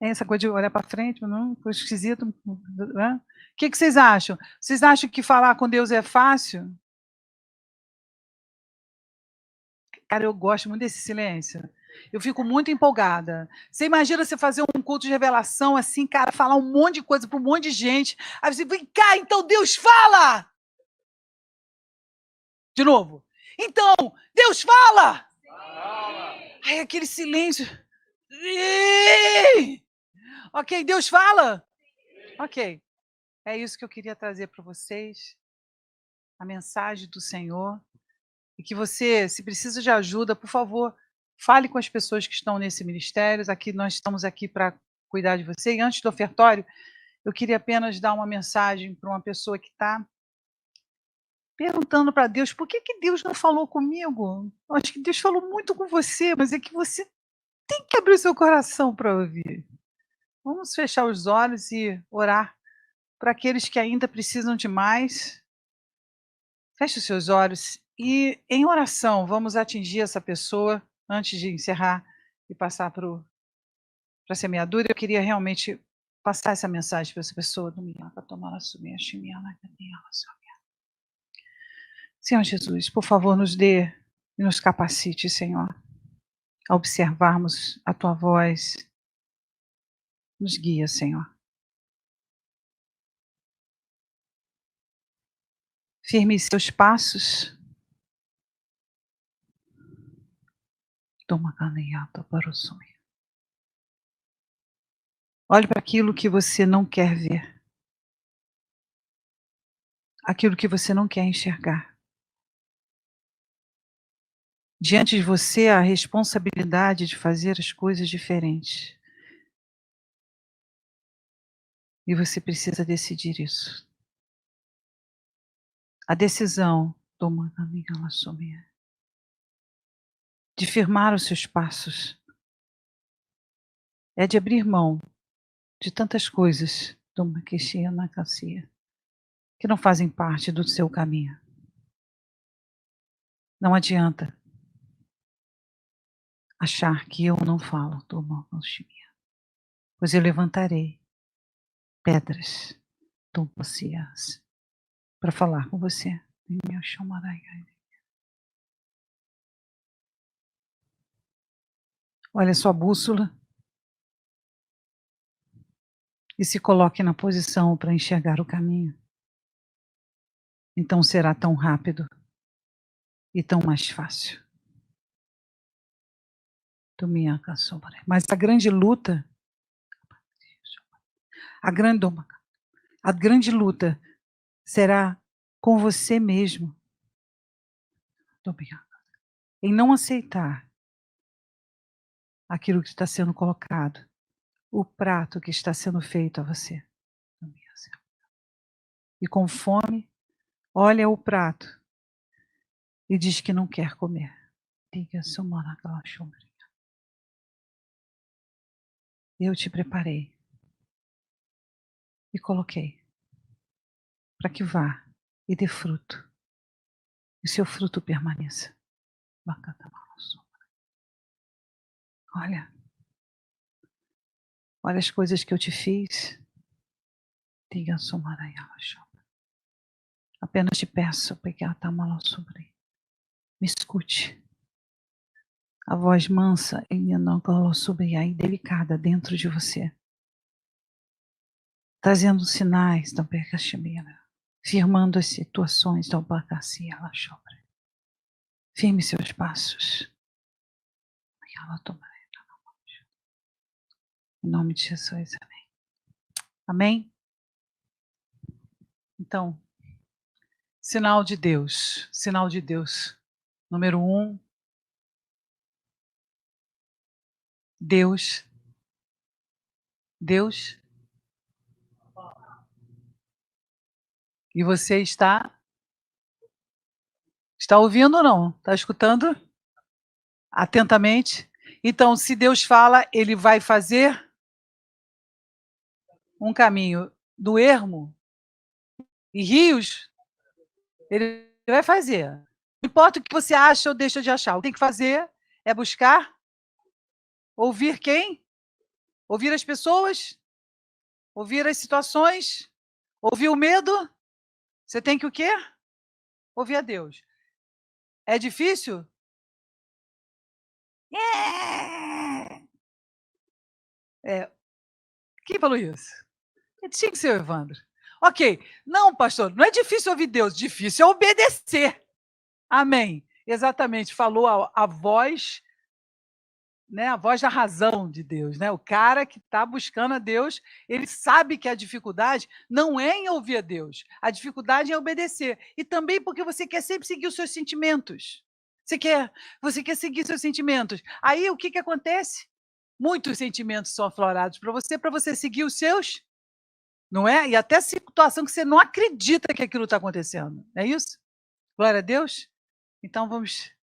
Hein? Essa coisa de olhar para frente, não, coisa esquisita. Né? O que vocês acham? Vocês acham que falar com Deus é fácil? Cara, eu gosto muito desse silêncio. Eu fico muito empolgada. Você imagina você fazer um culto de revelação assim, cara, falar um monte de coisa para um monte de gente. Aí você vem cá, então Deus fala! De novo. Então, Deus fala! Aí aquele silêncio. Ok, Deus fala? Ok. É isso que eu queria trazer para vocês. A mensagem do Senhor. E que você, se precisa de ajuda, por favor, fale com as pessoas que estão nesse ministério. Aqui nós estamos aqui para cuidar de você. E antes do ofertório, eu queria apenas dar uma mensagem para uma pessoa que está perguntando para Deus, por que Deus não falou comigo? Eu acho que Deus falou muito com você, mas é que você tem que abrir o seu coração para ouvir. Vamos fechar os olhos e orar para aqueles que ainda precisam de mais. Feche os seus olhos e, em oração, vamos atingir essa pessoa antes de encerrar e passar para a semeadura. Eu queria realmente passar essa mensagem para essa pessoa do milhão, para tomar a sumir, Senhor Jesus, por favor, nos dê e nos capacite, Senhor, a observarmos a Tua voz. Nos guia, Senhor. Firme seus passos. Toma caminhada para o sumir. Olhe para aquilo que você não quer ver. Aquilo que você não quer enxergar. Diante de você, a responsabilidade de fazer as coisas diferentes. E você precisa decidir isso. A decisão, toma caminho, ela sumir. De firmar os seus passos. É de abrir mão de tantas coisas, toma que na cacia, que não fazem parte do seu caminho. Não adianta achar que eu não falo, pois eu levantarei pedras, para falar com você. Olha a sua bússola e se coloque na posição para enxergar o caminho. Então será tão rápido e tão mais fácil. Mas a grande luta, a grande luta será com você mesmo. Em não aceitar aquilo que está sendo colocado, o prato que está sendo feito a você. E com fome, olha o prato e diz que não quer comer. eu te preparei e coloquei para que vá e dê fruto, e seu fruto permaneça. Olha as coisas que eu te fiz. Apenas te peço, me escute. A voz mansa e delicada dentro de você, trazendo sinais da Berkashimira, firmando as situações da Albacacia. Firme seus passos. Em nome de Jesus, amém. Amém? Então, sinal de Deus, número 1, Deus, e você está ouvindo ou não? Está escutando? Atentamente? Então, se Deus fala, Ele vai fazer um caminho do ermo e rios, Ele vai fazer. Não importa o que você acha ou deixa de achar, o que tem que fazer é buscar, ouvir quem? Ouvir as pessoas? Ouvir as situações? Ouvir o medo? Você tem que o quê? Ouvir a Deus. É difícil? Quem falou isso? Tinha que ser o Evandro. Ok. Não, pastor, não é difícil ouvir Deus, difícil é obedecer. Amém. Exatamente, falou a voz, né, a voz da razão de Deus, né? O cara que está buscando a Deus, ele sabe que a dificuldade não é em ouvir a Deus, a dificuldade é obedecer. E também porque você quer sempre seguir os seus sentimentos. Você quer seguir seus sentimentos. Aí o que acontece? Muitos sentimentos são aflorados para você seguir os seus, não é? E até situação que você não acredita que aquilo está acontecendo. Não é isso? Glória a Deus. Então vamos